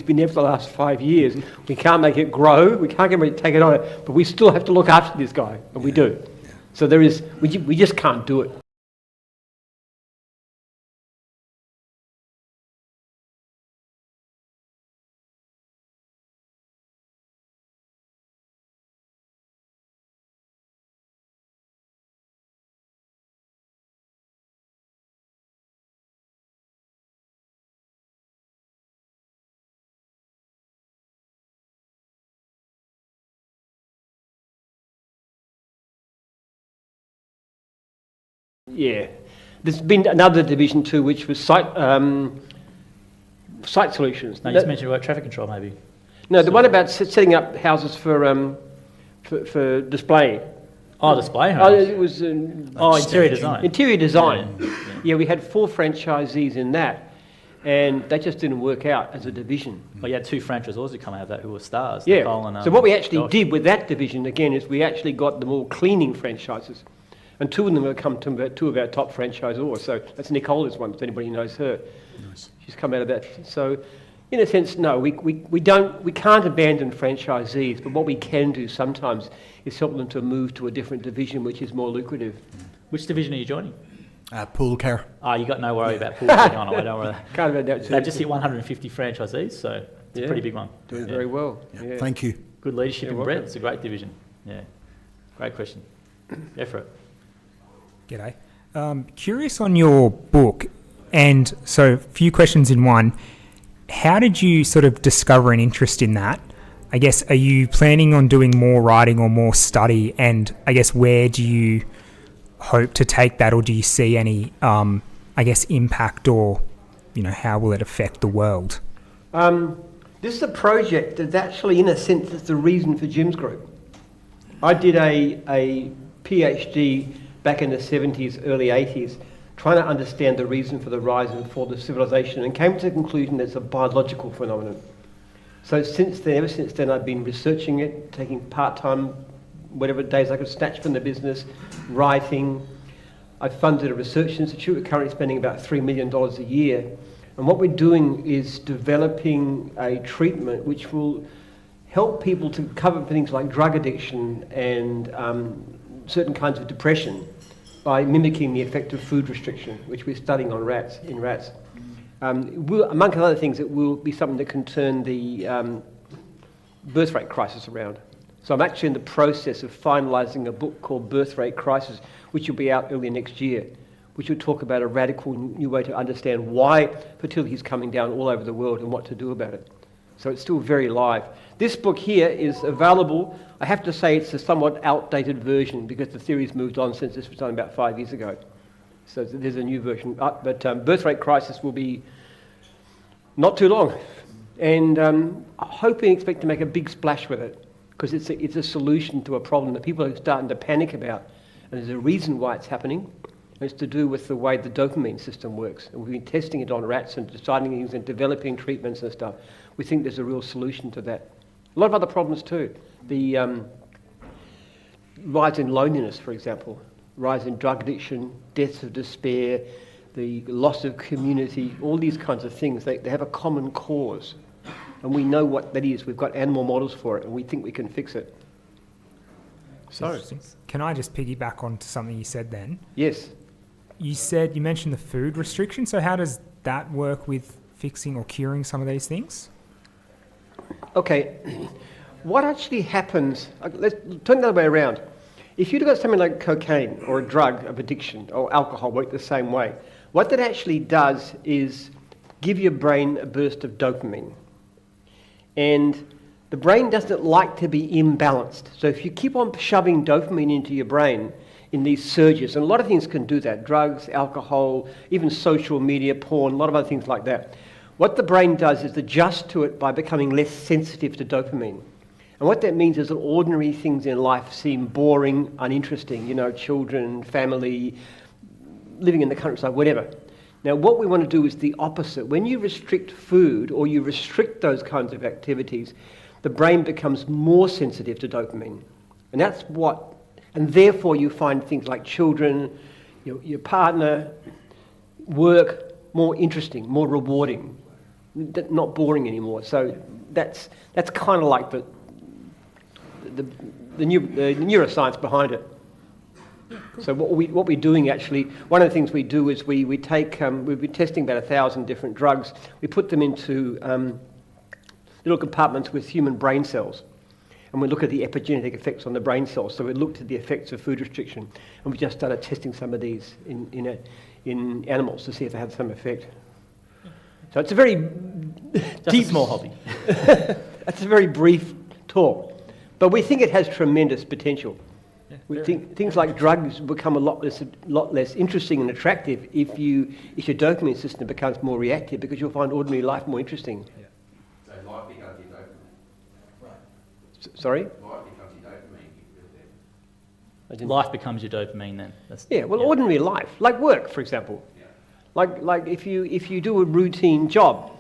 It's been there for the last 5 years. We can't make it grow. We can't get ready to take it on, but we still have to look after this guy, and we do. So we just can't do it. Yeah, there's been another division too, which was site solutions. No, you just mentioned about traffic control, maybe. No, the one about setting up houses for display. Oh, display. Oh, it was interior design. Interior design. Yeah, we had 4 franchisees in that, and they just didn't work out as a division. Well, you had 2 franchisors who come out of that who were stars. Yeah. Nicole and, so what we actually did with that division again is we actually got them all cleaning franchises. And 2 of them have come to about 2 of our top franchisors. So that's Nicola's one, if anybody knows her. Nice. She's come out of that. So in a sense, no, we can't abandon franchisees, but what we can do sometimes is help them to move to a different division which is more lucrative. Which division are you joining? Pool care. Oh, you got no worry about pool care on it. I don't worry. Can't about that. They just hit 150 franchisees, so it's a pretty big one. Doing very well. Yeah. Thank you. Good leadership and breadth. It's a great division. Yeah. Great question. Go for it. G'day. Curious on your book, and so a few questions in one. How did you sort of discover an interest in that? I guess, are you planning on doing more writing or more study? And I guess, where do you hope to take that, or do you see any, impact, or, how will it affect the world? This is a project that's actually, in a sense, is the reason for Jim's group. I did a PhD back in the 70s, early 80s, trying to understand the reason for the rise and fall of civilization, and came to the conclusion that it's a biological phenomenon. So ever since then, I've been researching it, taking part-time, whatever days I could snatch from the business, writing. I've funded a research institute. We're currently spending about $3 million a year. And what we're doing is developing a treatment which will help people to cover things like drug addiction and certain kinds of depression by mimicking the effect of food restriction, which we're studying on rats. Among other things, it will be something that can turn the birth rate crisis around. So I'm actually in the process of finalising a book called Birth Rate Crisis, which will be out early next year, which will talk about a radical new way to understand why fertility is coming down all over the world and what to do about it. So it's still very live. This book here is available. I have to say it's a somewhat outdated version because the theory's moved on since this was done about 5 years ago. So there's a new version. But Birth Rate Crisis will be not too long. And hoping, expect to make a big splash with it because it's a solution to a problem that people are starting to panic about. And there's a reason why it's happening. And it's to do with the way the dopamine system works. And we've been testing it on rats and deciding things and developing treatments and stuff. We think there's a real solution to that. A lot of other problems too. The rise in loneliness, for example, rise in drug addiction, deaths of despair, the loss of community, all these kinds of things, they have a common cause. And we know what that is. We've got animal models for it, and we think we can fix it. So, can I just piggyback onto something you said then? Yes. You mentioned the food restriction, so how does that work with fixing or curing some of these things? Okay, what actually happens, let's turn it the other way around. If you've got something like cocaine or a drug of addiction or alcohol work the same way, what that actually does is give your brain a burst of dopamine. And the brain doesn't like to be imbalanced. So if you keep on shoving dopamine into your brain in these surges, and a lot of things can do that, drugs, alcohol, even social media, porn, a lot of other things like that. What the brain does is adjust to it by becoming less sensitive to dopamine. And what that means is that ordinary things in life seem boring, uninteresting, children, family, living in the countryside, whatever. Now, what we want to do is the opposite. When you restrict food or you restrict those kinds of activities, the brain becomes more sensitive to dopamine. And therefore you find things like children, your partner, work more interesting, more rewarding. not boring anymore. So that's kind of like the neuroscience behind it. So what we're doing actually, one of the things we do is we take, we've been testing about 1,000 different drugs. We put them into little compartments with human brain cells. And we look at the epigenetic effects on the brain cells. So we looked at the effects of food restriction. And we just started testing some of these in animals to see if they had some effect. So it's a very Just a small hobby. That's a very brief talk. But we think it has tremendous potential. We think things like drugs become a lot less interesting and attractive if your dopamine system becomes more reactive, because you'll find ordinary life more interesting. So life becomes your dopamine. Right. Sorry? Life becomes your dopamine. Life becomes your dopamine then. Ordinary life, like work, for example. Yeah. Like if you do a routine job,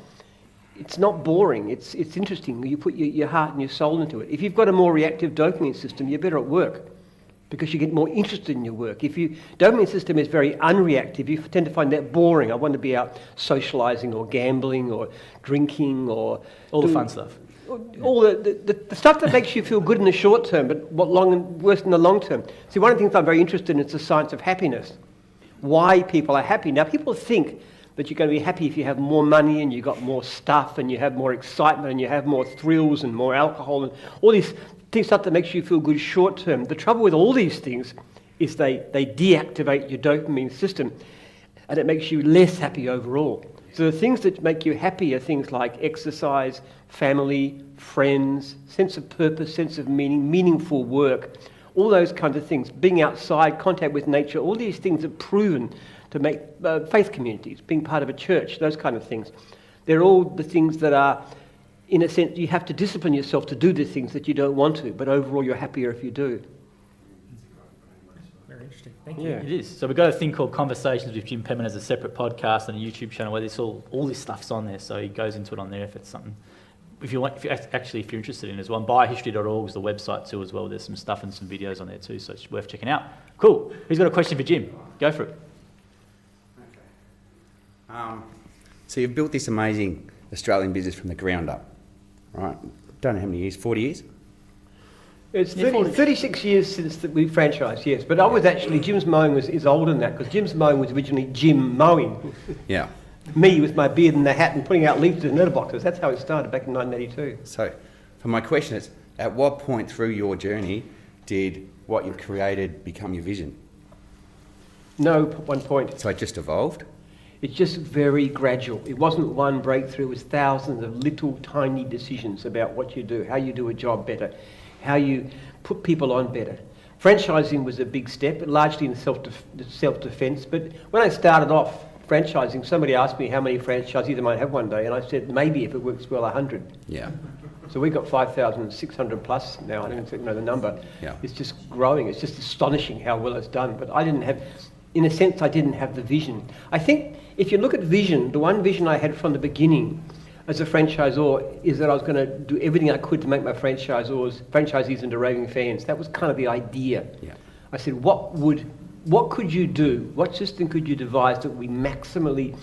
it's not boring. It's interesting. You put your heart and your soul into it. If you've got a more reactive dopamine system, you're better at work, because you get more interested in your work. If your dopamine system is very unreactive, you tend to find that boring. I want to be out socialising or gambling or drinking or All the fun stuff. all the stuff that makes you feel good in the short term, but worse in the long term. See, one of the things I'm very interested in is the science of happiness. Why people are happy. Now, people think that you're going to be happy if you have more money and you've got more stuff and you have more excitement and you have more thrills and more alcohol and all these things, stuff that makes you feel good short term. The trouble with all these things is they deactivate your dopamine system and it makes you less happy overall. So the things that make you happy are things like exercise, family, friends, sense of purpose, sense of meaning, meaningful work, all those kinds of things. Being outside, contact with nature, all these things are proven to make faith communities, being part of a church, those kind of things. They're all the things that are, in a sense, you have to discipline yourself to do the things that you don't want to, but overall you're happier if you do. Very interesting. Thank you. Yeah. It is. So we've got a thing called Conversations with Jim Penman as a separate podcast and a YouTube channel where all this stuff's on there. So he goes into it on there if it's something. If you're interested in it as well. And biohistory.org is the website too as well. There's some stuff and some videos on there too, so it's worth checking out. Cool. Who's got a question for Jim? Go for it. So you've built this amazing Australian business from the ground up, right? Don't know how many years, 40 years? It's 36 years since that we franchised, yes. But I was actually, Jim's Mowing is older than that, because Jim's Mowing was originally Jim Mowing. Yeah. Me with my beard and the hat and putting out leaflets in letterboxes. That's how it started back in 1982. So, for my question is, at what point through your journey did what you've created become your vision? No one point. So it just evolved? It's just very gradual. It wasn't one breakthrough. It was thousands of little tiny decisions about what you do, how you do a job better, how you put people on better. Franchising was a big step, largely in self-defense. But when I started off franchising, somebody asked me how many franchisees I might have one day, and I said maybe if it works well 100. Yeah. So we've got 5,600 plus now. I don't even know the number. Yeah. It's just growing. It's just astonishing how well it's done. But I didn't have, in a sense, I didn't have the vision. I think if you look at vision, the one vision I had from the beginning as a franchisor is that I was going to do everything I could to make my franchisees into raving fans. That was kind of the idea. Yeah. I said, what could you do? What system could you devise that would be maximally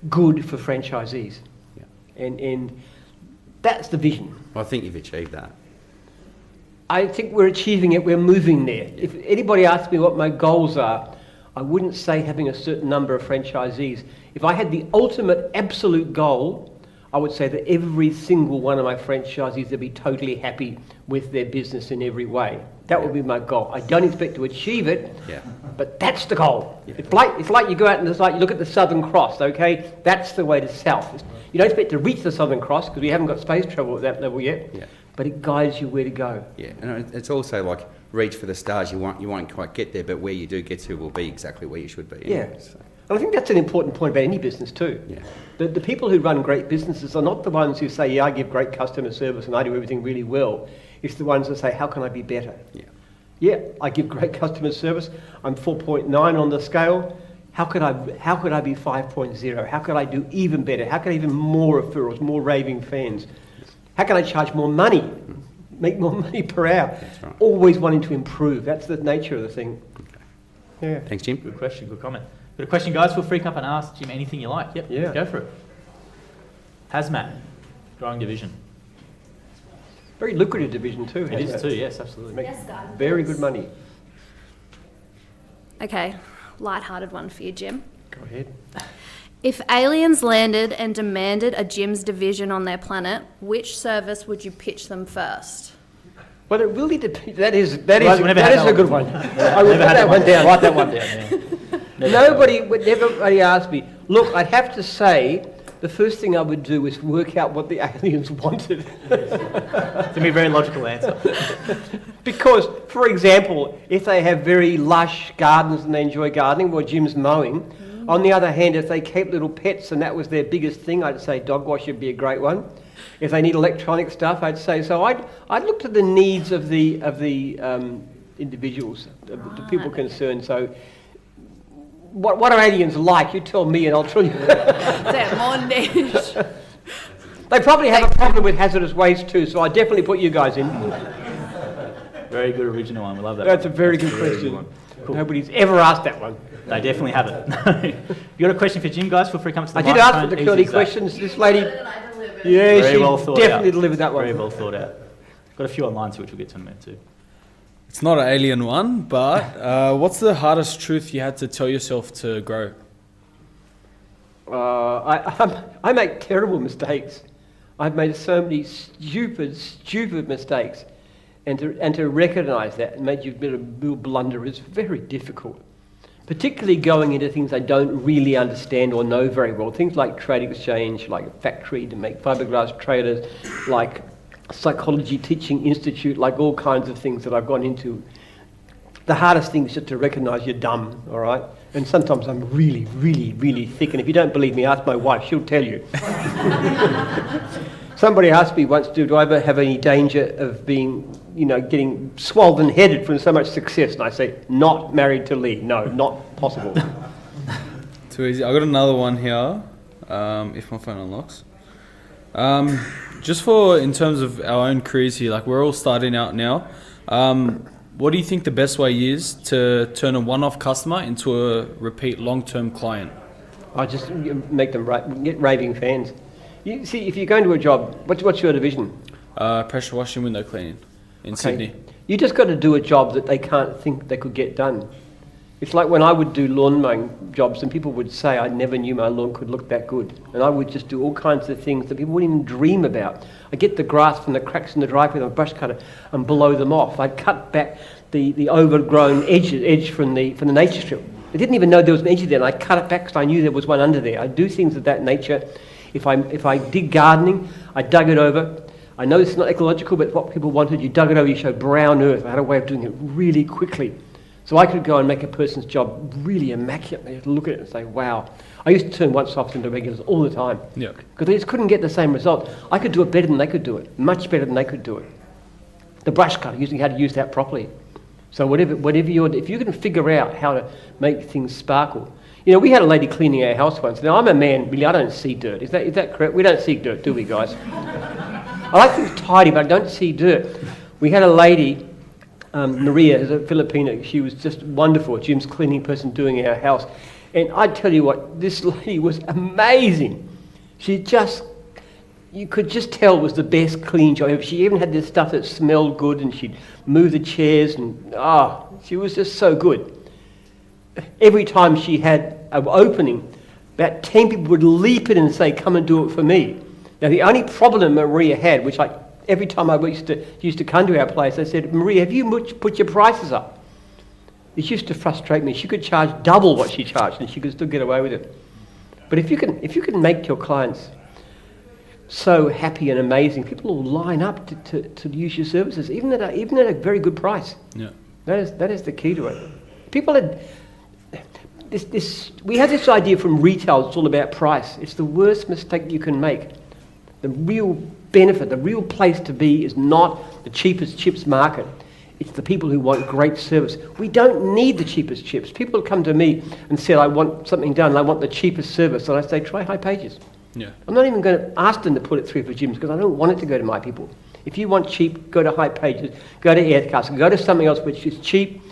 good for franchisees? Yeah. And that's the vision. Well, I think you've achieved that. I think we're achieving it, we're moving there. If anybody asks me what my goals are, I wouldn't say having a certain number of franchisees. If I had the ultimate absolute goal, I would say that every single one of my franchisees would be totally happy with their business in every way. That would be my goal. I don't expect to achieve it, Yeah. but that's the goal. Yeah. It's like you go out and it's like you look at the Southern Cross, okay? That's the way to south. You don't expect to reach the Southern Cross because we haven't got space travel at that level yet, Yeah. but it guides you where to go. Yeah, and it's also like reach for the stars. You won't quite get there, but where you do get to will be exactly where you should be. Anyway, Yeah. so. And I think that's an important point about any business too. Yeah. The people who run great businesses are not the ones who say, yeah, I give great customer service and I do everything really well. It's the ones that say, how can I be better? Yeah. Yeah, I give great customer service. I'm 4.9 on the scale. How could I be 5.0? How could I do even better? How could I even more referrals, more raving fans? How can I charge more money? Make more money per hour? That's right. Always wanting to improve. That's the nature of the thing. Yeah. Thanks, Jim. Good question, good comment. Got a question, guys? Feel free to come up and ask Jim anything you like. Yep, Yeah. go for it. Hazmat, growing division. Very lucrative division too. It is too, yes, absolutely. Make very good money. Okay, light-hearted one for you, Jim. Go ahead. If aliens landed and demanded a Jim's division on their planet, which service would you pitch them first? Well, it really depends. That is we never had a that good one. one. I would put that one down. Write that one down, yeah. Nobody asked me. Look, I'd have to say, the first thing I would do is work out what the aliens wanted. It's going to be a very logical answer. Because, for example, if they have very lush gardens and they enjoy gardening, well, Jim's mowing. On the other hand, if they keep little pets and that was their biggest thing, I'd say dog wash would be a great one. If they need electronic stuff, I'd say so. I'd look to the needs of the individuals, the people concerned. So, what are aliens like? You tell me, and I'll tell you. They probably have a problem with hazardous waste too, so I definitely put you guys in. Very good original one. We love that. That's one. a very That's good a really question. one. Cool. Nobody's ever asked that one. They definitely haven't. You got a question for Jim, guys? Feel free to come to the I did microphone. ask for the Easy curly as that. questions. This lady, Very she well thought definitely out. delivered that one. Very well thought out. Got a few online too, which we'll get to in a minute too. It's not an alien one, but what's the hardest truth you had to tell yourself to grow? I make terrible mistakes. I've made so many stupid mistakes, and to recognise that and make you a real blunder is very difficult. Particularly going into things I don't really understand or know very well. Things like trade exchange, like a factory to make fiberglass trailers, like psychology teaching institute, like all kinds of things that I've gone into. The hardest thing is just to recognise you're dumb, all right? And sometimes I'm really, really, really thick, and if you don't believe me, ask my wife, she'll tell you. Somebody asked me once, do I ever have any danger of being, getting swollen-headed from so much success? And I say, not married to Lee. No, not possible. Too easy. I got another one here, if my phone unlocks. Just in terms of our own careers here, like we're all starting out now. What do you think the best way is to turn a one-off customer into a repeat long-term client? I just make them get raving fans. You see, if you go into a job, what's your division? Pressure washing, window cleaning in Sydney. You just got to do a job that they can't think they could get done. It's like when I would do lawn mowing jobs and people would say I never knew my lawn could look that good. And I would just do all kinds of things that people wouldn't even dream about. I'd get the grass from the cracks in the driveway with a brush cutter and blow them off. I'd cut back the overgrown edge from the nature strip. I didn't even know there was an edge there, and I cut it back because I knew there was one under there. I do things of that nature. If I did gardening, I dug it over. I know it's not ecological, but what people wanted, you dug it over, you showed brown earth. I had a way of doing it really quickly. So I could go and make a person's job really immaculate. They had to look at it and say, wow. I used to turn once-offs into regulars all the time. Yeah. Because they just couldn't get the same result. I could do it better than they could do it, much better than they could do it. The brush cutter, using how to use that properly. So if you can figure out how to make things sparkle. We had a lady cleaning our house once. Now, I'm a man, really, I don't see dirt. Is that correct? We don't see dirt, do we, guys? I like things tidy, but I don't see dirt. We had a lady, Maria, who's a Filipina. She was just wonderful. Jim's cleaning person doing our house. And I tell you what, this lady was amazing. You could just tell was the best clean job. She even had this stuff that smelled good, and she'd move the chairs, and she was just so good. Every time she had an opening, about 10 people would leap in and say, come and do it for me. Now, the only problem Maria had, which every time I used to come to our place, I said, Maria, have you put your prices up? It used to frustrate me. She could charge double what she charged, and she could still get away with it. But if you can make your clients so happy and amazing, people will line up to use your services, even at a very good price. Yeah. That is the key to it. People had we have this idea from retail, it's all about price. It's the worst mistake you can make. The real benefit, the real place to be is not the cheapest chips market. It's the people who want great service. We don't need the cheapest chips. People come to me and said, I want something done, and I want the cheapest service. And I say, try High Pages. Yeah. I'm not even going to ask them to put it through for Jim's because I don't want it to go to my people. If you want cheap, go to High Pages, go to Aircast, go to something else which is cheap,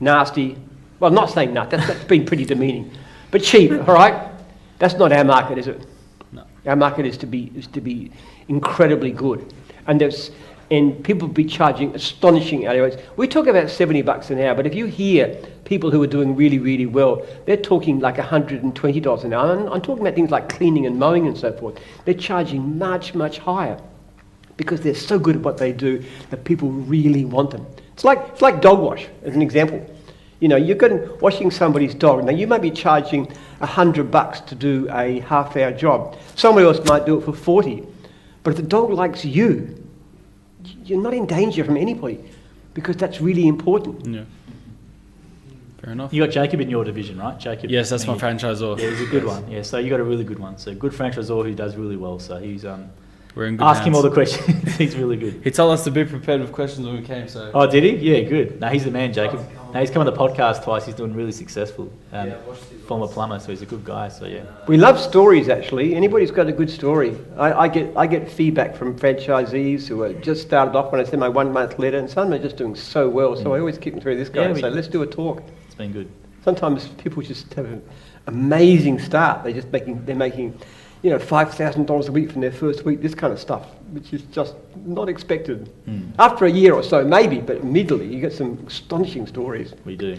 nasty. Well, I'm not saying that. That's been pretty demeaning. But cheap, all right? That's not our market, is it? No. Our market is to be incredibly good, and people be charging astonishing hourly rates. We talk about $70 an hour, but if you hear people who are doing really, really well, they're talking like $120 an hour. And I'm talking about things like cleaning and mowing and so forth. They're charging much, much higher because they're so good at what they do that people really want them. It's like dog wash, as an example. You know, you're washing somebody's dog. Now, you might be charging $100 to do a half-hour job. Somebody else might do it for 40. But if the dog likes you, you're not in danger from anybody, because that's really important. Yeah. Fair enough. You got Jacob in your division, right? Jacob. Yes, that's my franchisor. Yeah, he's a good one. Yeah, so you got a really good one. So good franchisor who does really well. So he's We're in good ask him hands. all the questions. He's really good. He told us to be prepared with questions when we came. So. Oh, did he? Yeah, good. No, he's the man, Jacob. No, he's come on the podcast twice. He's doing really successful. Former plumber, so he's a good guy. So yeah. We love stories, actually. Anybody's got a good story. I get feedback from franchisees who are just started off when I send my 1 month letter, and some are just doing so well. So I always keep them through this guy and say, let's do a talk. It's been good. Sometimes people just have an amazing start. They're making, you know, $5,000 a week from their first week. This kind of stuff, which is just not expected. After a year or so, maybe, but immediately you get some astonishing stories. We do.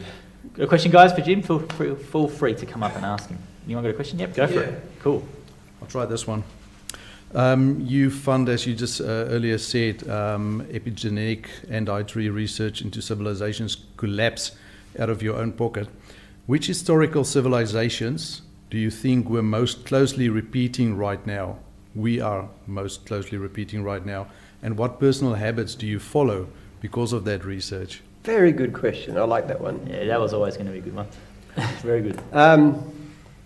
Got a question, guys, for Jim? Feel free to come up and ask him. Anyone got a question? Yep, go for it. Cool. I'll try this one. You fund, as you just earlier said, epigenetic and dietary research into civilizations collapse out of your own pocket. Which historical civilizations do you think we're most closely repeating right now? We are most closely repeating right now. And what personal habits do you follow because of that research? Very good question. I like that one. Yeah, that was always going to be a good one. Very good.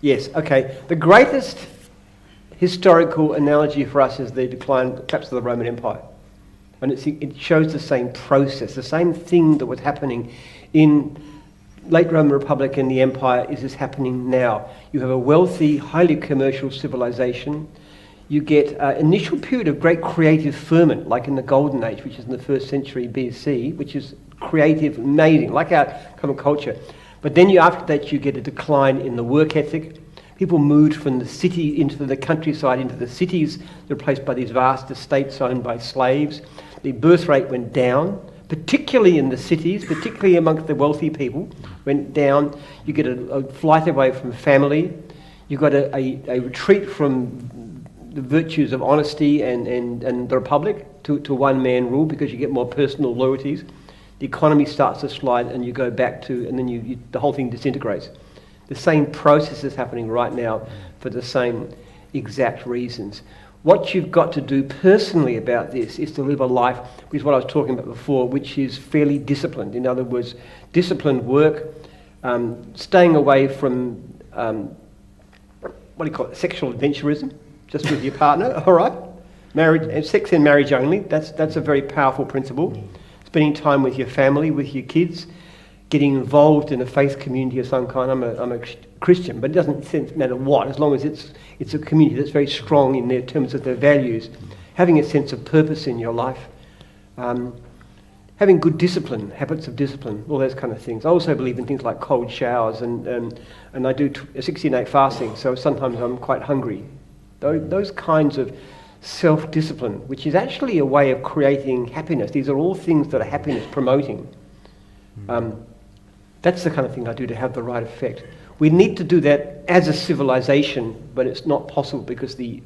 Yes, okay. The greatest historical analogy for us is the collapse of the Roman Empire. And it shows the same process, the same thing that was happening in late Roman Republic and the Empire is happening now. You have a wealthy, highly commercial civilization. You get an initial period of great creative ferment, like in the Golden Age, which is in the 1st century BC, which is creative, amazing, like our common culture. But then after that, you get a decline in the work ethic. People moved from the city into the countryside, into the cities. They're replaced by these vast estates owned by slaves. The birth rate went down, particularly in the cities, particularly amongst the wealthy people, went down. You get a flight away from family. You got a retreat from the virtues of honesty and the republic to one-man rule, because you get more personal loyalties. The economy starts to slide, and you go back to, and then the whole thing disintegrates. The same process is happening right now for the same exact reasons. What you've got to do personally about this is to live a life, which is what I was talking about before, which is fairly disciplined. In other words, disciplined work, staying away from, what do you call it, sexual adventurism, just with your partner, all right? Marriage, and sex and marriage only, that's a very powerful principle. Spending time with your family, with your kids, getting involved in a faith community of some kind. I'm a Christian, but it doesn't matter what, as long as it's a community that's very strong in their terms of their values. Having a sense of purpose in your life, having good discipline, habits of discipline, all those kind of things. I also believe in things like cold showers, and I do 16-8 fasting, so sometimes I'm quite hungry. Those kinds of self-discipline, which is actually a way of creating happiness. These are all things that are happiness promoting. That's the kind of thing I do to have the right effect. We need to do that as a civilization, but it's not possible because the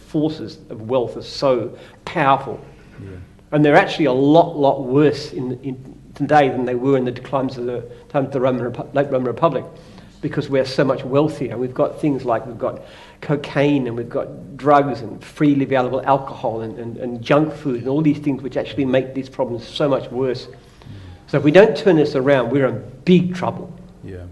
forces of wealth are so powerful. Yeah. And they're actually a lot worse in today than they were in the declines of the time of the late Roman Republic, because we're so much wealthier. We've got things like we've got cocaine, and we've got drugs and freely available alcohol and junk food and all these things which actually make these problems so much worse. So if we don't turn this around, we're in big trouble. Yeah.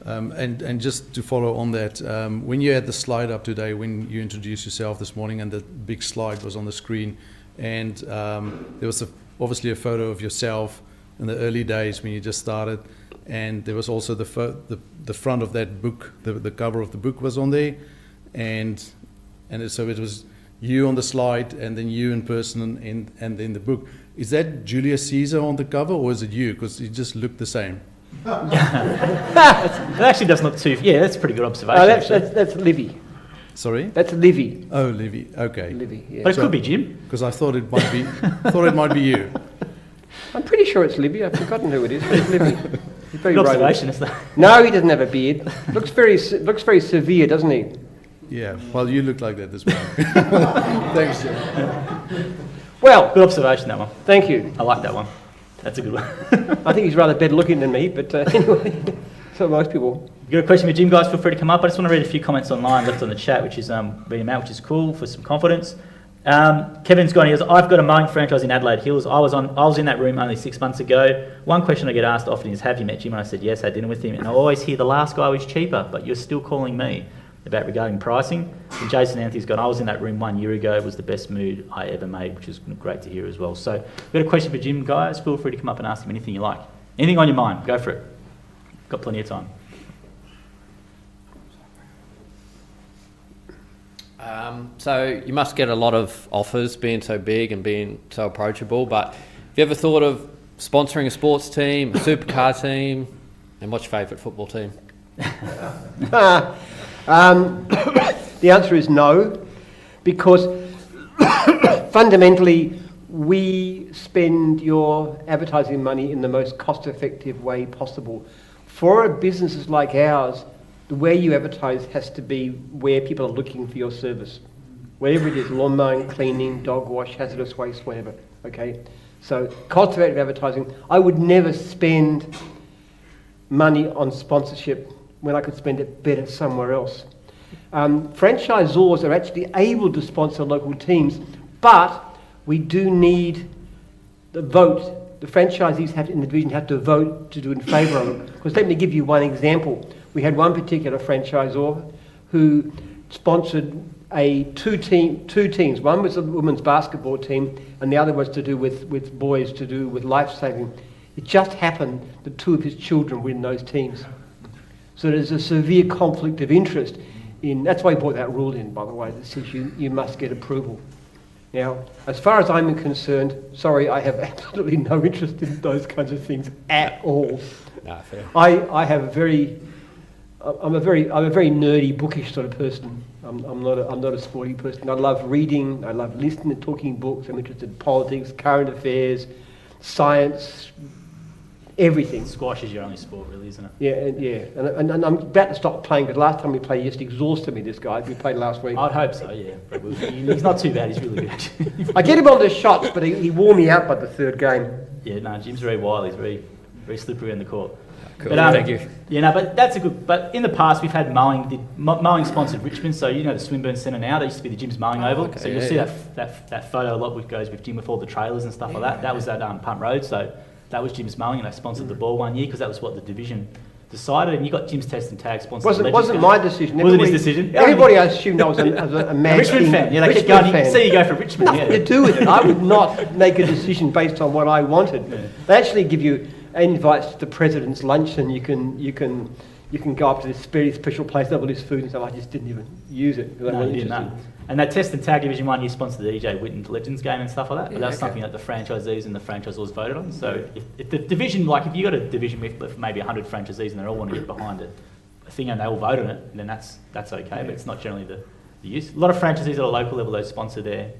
And just to follow on that, when you had the slide up today, when you introduced yourself this morning, and the big slide was on the screen, and there was obviously a photo of yourself in the early days when you just started, and there was also the front of that book, the cover of the book was on there, and so it was you on the slide, and then you in person, and then the book. Is that Julius Caesar on the cover, or is it you? Because you just look the same. That actually does look too. Yeah, that's a pretty good observation. That's Livy. Sorry? That's Livy. Oh, Livy. Okay. Livy, yeah. But it So- could be Jim. Because I thought it might be you. I'm pretty sure it's Livy. I've forgotten who it is. But it's Livy. He's very Good right. observation, isn't it? No, he doesn't have a beard. Looks very severe, doesn't he? Yeah. Well, you look like that this morning. Thanks, Jim. Well, Good observation, that one. thank you. I like that one. That's a good one. I think he's rather better looking than me, but anyway, so most people. If you've got a question for Jim, guys, feel free to come up. I just want to read a few comments online left on the chat, which is read them out, which is cool for some confidence. Kevin's gone. He goes, I've got a mowing franchise in Adelaide Hills. I was in that room only 6 months ago. One question I get asked often is, have you met Jim? And I said, yes, I had dinner with him. And I always hear the last guy was cheaper, but you're still calling me about regarding pricing. And Jason Anthony's gone, I was in that room 1 year ago. It was the best mood I ever made, which is great to hear as well. So we've got a question for Jim, guys. Feel free to come up and ask him anything you like. Anything on your mind, go for it. Got plenty of time. So you must get a lot of offers being so big and being so approachable, but have you ever thought of sponsoring a sports team, a supercar team, and what's your favourite football team? The answer is no, because fundamentally we spend your advertising money in the most cost-effective way possible. For businesses like ours, the way you advertise has to be where people are looking for your service. Whatever it is, lawn mowing, cleaning, dog wash, hazardous waste, whatever, okay? So cost-effective advertising, I would never spend money on sponsorship when I could spend it better somewhere else. Franchisors are actually able to sponsor local teams, but we do need the vote. The franchisees in the division have to vote to do in favour of it. Because let me give you one example. We had one particular franchisor who sponsored two teams. One was a women's basketball team, and the other was to do with boys, to do with life saving. It just happened that two of his children were in those teams. So there's a severe conflict of interest in. That's why he brought that rule in, by the way, that says you must get approval. Now, as far as I'm concerned, sorry, I have absolutely no interest in those kinds of things at all. No, fair. I'm a very nerdy, bookish sort of person. I'm not a sporty person. I love reading. I love listening and talking books. I'm interested in politics, current affairs, science, everything. Squash is your only sport, really, isn't it? Yeah. And I'm about to stop playing because last time we played, he just exhausted me. This guy. We played last week. I'd hope so, yeah. He's not too bad. He's really good. I get him on the shots, but he wore me out by the third game. Yeah, no, Jim's very wild. He's very slippery in the court. Cool. But, Thank you. Yeah, no, but that's a good. But in the past, we've had mowing. Mowing sponsored Richmond, so you know the Swinburne Centre now. There used to be the Jim's Mowing Oval. Okay, So you'll see that photo a lot, which goes with Jim with all the trailers and stuff like that. That was at Punt Road. So that was Jim's Mowing, and they sponsored the ball 1 year because that was what the division decided. And you got Jim's Test and Tag sponsored. Wasn't my decision. Wasn't his decision? Everybody assumed I was a mad Richmond fan. Yeah, they kept Richmond going. fan. See, you go for Richmond. Nothing Yeah. to do with it. I would not make a decision based on what I wanted. Yeah. They actually give you invites to the president's lunch, and you can go up to this very special place, have all this food and stuff. I just didn't even use it. No, you didn't know. And that Test and Tag Division 1 year sponsored the EJ Whitten Legends game and stuff like that. But that's something that the franchisees and the franchisors voted on. So if the division, like if you got a division with maybe 100 franchisees and they all want to get behind it, a thing and they all vote on it, then that's okay. But it's not generally the use. A lot of franchisees at a local level, they sponsor their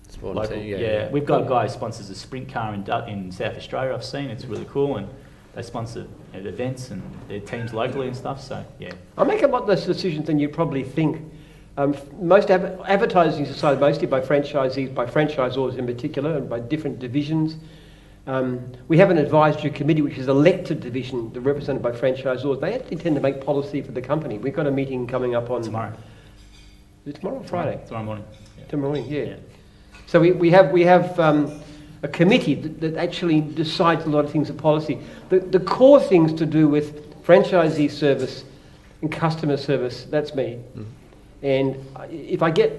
Sport local. team, Yeah, we've got a guy who sponsors a sprint car in South Australia. I've seen it's really cool, and they sponsor events and their teams locally and stuff. So yeah, I make a lot less decisions than you probably think. Most advertising is decided mostly by franchisees, by franchisors in particular, and by different divisions. We have an advisory committee which is elected division, represented by franchisors. They actually tend to make policy for the company. We've got a meeting coming up on tomorrow. Is it tomorrow or Friday? Tomorrow morning. Yeah. Tomorrow morning, yeah. So we have a committee that actually decides a lot of things of policy. The core things to do with franchisee service and customer service, that's me. Mm. And if I get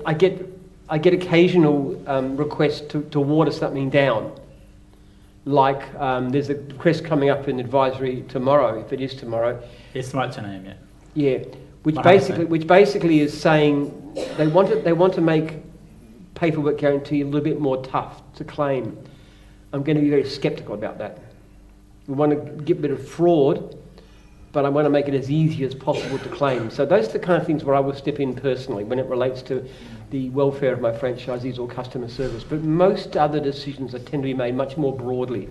occasional requests to water something down, like there's a request coming up in advisory tomorrow, if it is tomorrow. It's tomorrow at 10 a.m. Yeah. Yeah, which 100%. basically is saying they want to make paperwork guarantee a little bit more tough to claim. I'm going to be very sceptical about that. We want to get rid of fraud, but I want to make it as easy as possible to claim. So those are the kind of things where I will step in personally when it relates to the welfare of my franchisees or customer service. But most other decisions tend to be made much more broadly.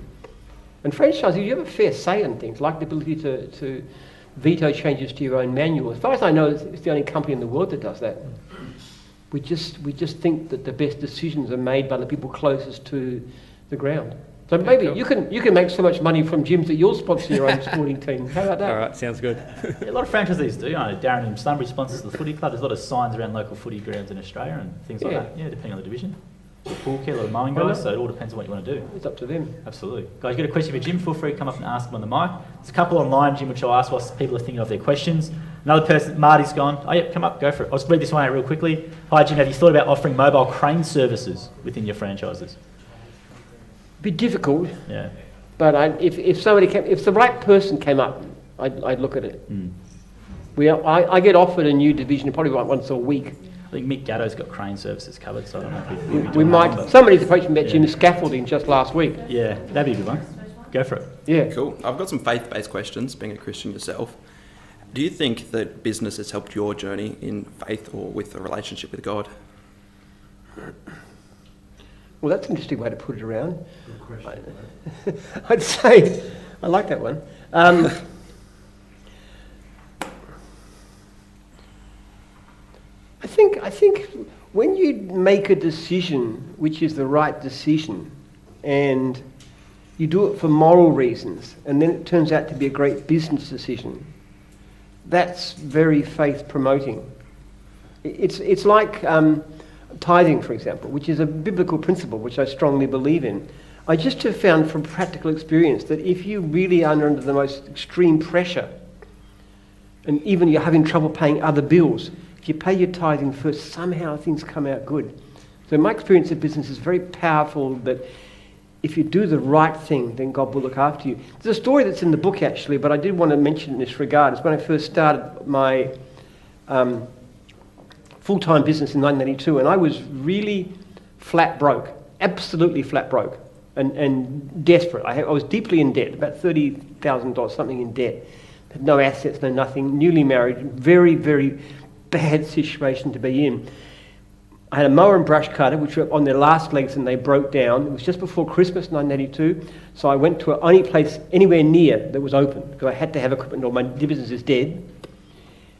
And franchisees, you have a fair say in things, like the ability to veto changes to your own manual. As far as I know, it's the only company in the world that does that. We just think that the best decisions are made by the people closest to the ground. So maybe you can make so much money from gyms that you'll sponsor your own sporting team. How about that? All right, sounds good. Yeah, a lot of franchisees do. Darren in Sunbury sponsors the footy club. There's a lot of signs around local footy grounds in Australia and things like that. Yeah, depending on the division. Pool care, a lot of mowing guys, so it all depends on what you want to do. It's up to them. Absolutely. Guys, you got a question for Jim, feel free to come up and ask them on the mic. There's a couple online, Jim, which I'll ask whilst people are thinking of their questions. Another person, Marty's gone. Oh, yeah, come up, go for it. I'll just read this one out real quickly. Hi, Jim, have you thought about offering mobile crane services within your franchises? Be difficult. Yeah. But if the right person came up, I'd look at it. I get offered a new division probably about once a week. I think Mick Gatto's got crane services covered, so I don't know if we might. Somebody's approached me about Jim's scaffolding just last week. Yeah, that'd be a good one. Go for it. Yeah. Cool. I've got some faith-based questions, being a Christian yourself. Do you think that business has helped your journey in faith or with a relationship with God? Well, that's an interesting way to put it around. Good question. I'd say, I like that one. I think when you make a decision which is the right decision and you do it for moral reasons and then it turns out to be a great business decision, that's very faith promoting. It's like tithing, for example, which is a biblical principle which I strongly believe in. I just have found from practical experience that if you really are under the most extreme pressure and even you're having trouble paying other bills, if you pay your tithing first, somehow things come out good. So my experience of business is very powerful that if you do the right thing, then God will look after you. There's a story that's in the book actually, but I did want to mention in this regard. It's when I first started my full-time business in 1982, and I was really flat broke, absolutely flat broke, and desperate. I was deeply in debt, about $30,000, something in debt. Had no assets, no nothing, newly married, very, very bad situation to be in. I had a mower and brush cutter, which were on their last legs and they broke down. It was just before Christmas, 1982, so I went to the only place anywhere near that was open, because I had to have equipment or my business is dead.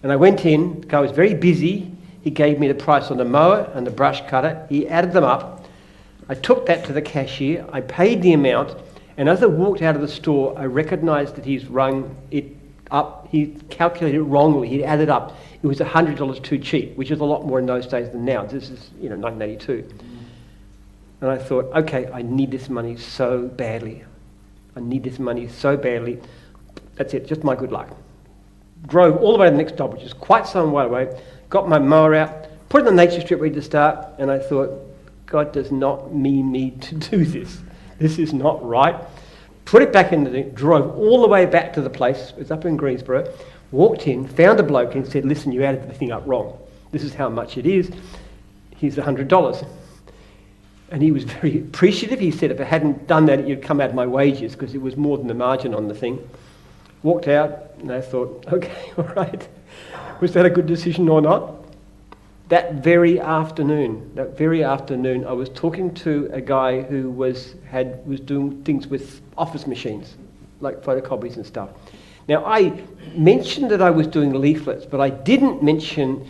And I went in, the guy was very busy. He gave me the price on the mower and the brush cutter. He added them up. I took that to the cashier. I paid the amount. And as I walked out of the store, I recognised that he's rung it up. He calculated it wrongly. He'd added up. It was $100 too cheap, which is a lot more in those days than now. This is, 1982. And I thought, okay, I need this money so badly. I need this money so badly. That's it, just my good luck. Drove all the way to the next stop, which is quite some way away. Got my mower out, put it on the nature strip ready to start, and I thought, God does not mean me to do this. This is not right. Put it back in the thing, drove all the way back to the place, it was up in Greensboro, walked in, found a bloke and said, listen, you added the thing up wrong. This is how much it is. Here's $100. And he was very appreciative. He said if I hadn't done that, it'd come out of my wages because it was more than the margin on the thing. Walked out and I thought, okay, all right. Was that a good decision or not? That very afternoon, I was talking to a guy who was doing things with office machines, like photocopies and stuff. Now, I mentioned that I was doing leaflets, but I didn't mention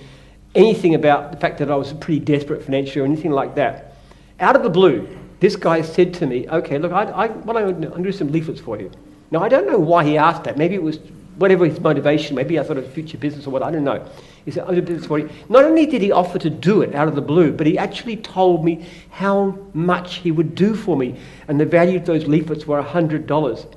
anything about the fact that I was pretty desperate financially or anything like that. Out of the blue, this guy said to me, okay, look, I'm going to do some leaflets for you. Now, I don't know why he asked that. Maybe it was whatever his motivation, maybe I thought it was future business or what, I don't know. He said, I'll do business for you. Not only did he offer to do it out of the blue, but he actually told me how much he would do for me. And the value of those leaflets were $100.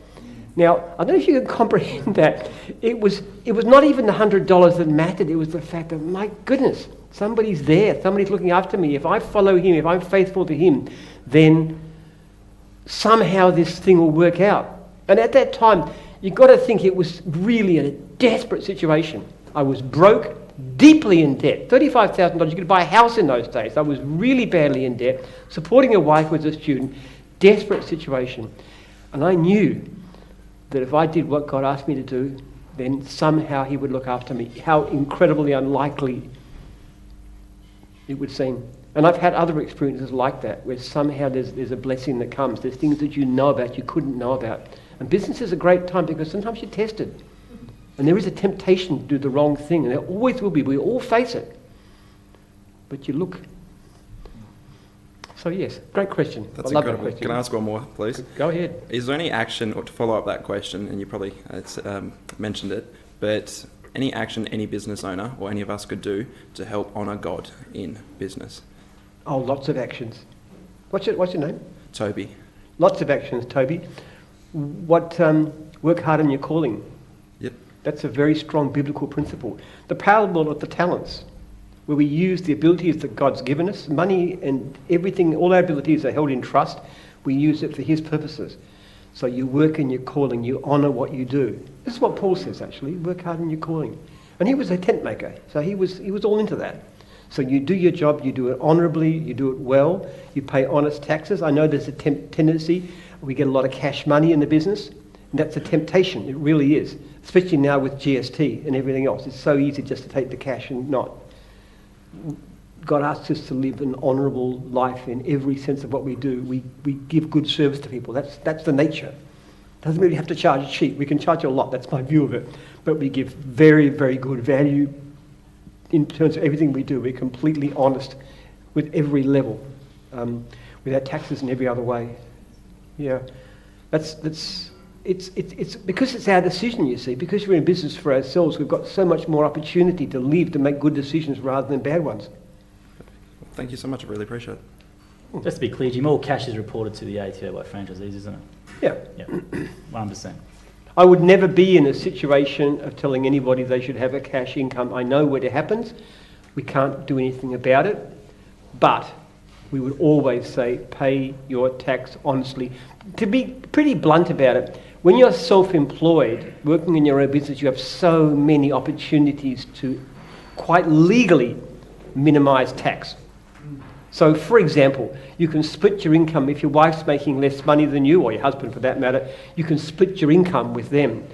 Now, I don't know if you can comprehend that. It was not even the $100 that mattered. It was the fact that, my goodness, somebody's there. Somebody's looking after me. If I follow him, if I'm faithful to him, then somehow this thing will work out. And at that time, you've got to think it was really a desperate situation. I was broke, deeply in debt. $35,000, you could buy a house in those days. I was really badly in debt, supporting a wife who was a student, desperate situation. And I knew that if I did what God asked me to do, then somehow he would look after me. How incredibly unlikely it would seem. And I've had other experiences like that, where somehow there's a blessing that comes. There's things that you know about you couldn't know about. And business is a great time because sometimes you're tested. And there is a temptation to do the wrong thing, and there always will be. We all face it. But you look. So yes, great question. That's I love incredible. that question. Can I ask one more, please? Go ahead. Is there any action, or to follow up that question, and you probably mentioned it, but any action any business owner or any of us could do to help honour God in business? Oh, lots of actions. What's your name? Toby. Lots of actions, Toby. Work hard in your calling. Yep. That's a very strong biblical principle. The parable of the talents, where we use the abilities that God's given us, money and everything, all our abilities are held in trust. We use it for His purposes. So you work in your calling, you honour what you do. This is what Paul says, actually. Work hard in your calling. And he was a tent maker, so he was all into that. So you do your job, you do it honourably, you do it well, you pay honest taxes. I know there's a tendency, we get a lot of cash money in the business, and that's a temptation, it really is. Especially now with GST and everything else. It's so easy just to take the cash and not. God asks us to live an honourable life in every sense of what we do. We give good service to people. That's the nature. Doesn't really have to charge cheap. We can charge a lot. That's my view of it. But we give very, very good value in terms of everything we do. We're completely honest with every level, with our taxes and every other way. Yeah, it's because it's our decision, you see. Because we're in business for ourselves, we've got so much more opportunity to live, to make good decisions rather than bad ones. Thank you so much. I really appreciate it. Just to be clear, Jim, all cash is reported to the ATO by franchisees, isn't it? Yeah. Yeah, 100%. I would never be in a situation of telling anybody they should have a cash income. I know when it happens. We can't do anything about it. But we would always say, pay your tax honestly. To be pretty blunt about it, when you're self-employed, working in your own business, you have so many opportunities to quite legally minimise tax. So, for example, you can split your income. If your wife's making less money than you, or your husband for that matter, you can split your income with them.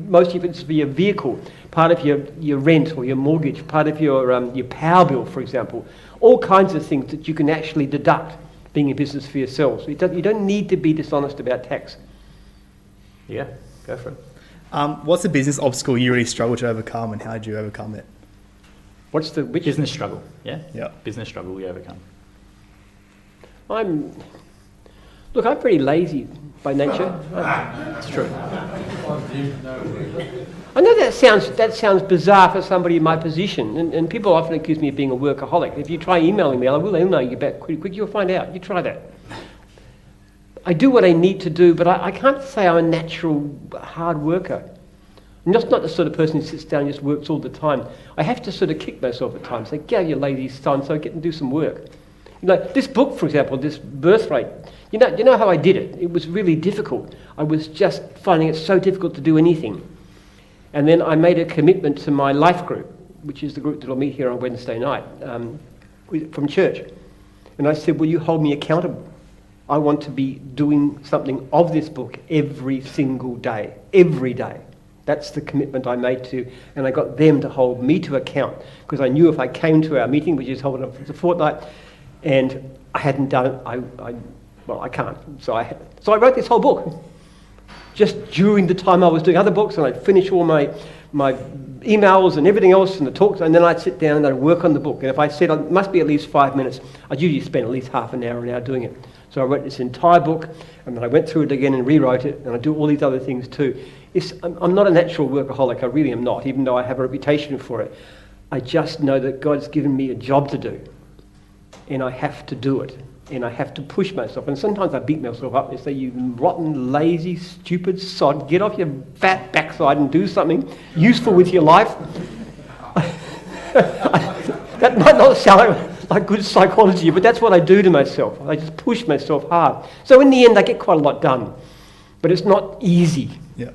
Most of it's for your vehicle, part of your rent or your mortgage, part of your power bill, for example. All kinds of things that you can actually deduct being in business for yourselves. You don't need to be dishonest about tax. Yeah, go for it. What's the business obstacle you really struggle to overcome, and how did you overcome it? Which Business struggle, yeah? Yeah. Business struggle we overcome. I'm pretty lazy by nature. It's true. I know that sounds bizarre for somebody in my position, and people often accuse me of being a workaholic. If you try emailing me, I will email you back quick. You'll find out. You try that. I do what I need to do, but I can't say I'm a natural hard worker. I'm just not the sort of person who sits down and just works all the time. I have to sort of kick myself at times. Say, get out your lazy son, so get and do some work. This book, for example, this birthright. You know how I did it? It was really difficult. I was just finding it so difficult to do anything. And then I made a commitment to my life group, which is the group that will meet here on Wednesday night from church. And I said, will you hold me accountable? I want to be doing something of this book every single day, every day. That's the commitment I made to, and I got them to hold me to account, because I knew if I came to our meeting, which is held once a fortnight, and I hadn't done it, I can't. So I wrote this whole book, just during the time I was doing other books, and I'd finish all my emails and everything else and the talks, and then I'd sit down and I'd work on the book. And if I said it must be at least 5 minutes, I'd usually spend at least half an hour doing it. So I wrote this entire book, and then I went through it again and rewrote it, and I do all these other things too. I'm not a natural workaholic, I really am not, even though I have a reputation for it. I just know that God's given me a job to do, and I have to do it, and I have to push myself. And sometimes I beat myself up and say, you rotten, lazy, stupid sod, get off your fat backside and do something useful with your life. That might not sound like good psychology, but that's what I do to myself. I just push myself hard. So in the end, I get quite a lot done, but it's not easy. Yeah,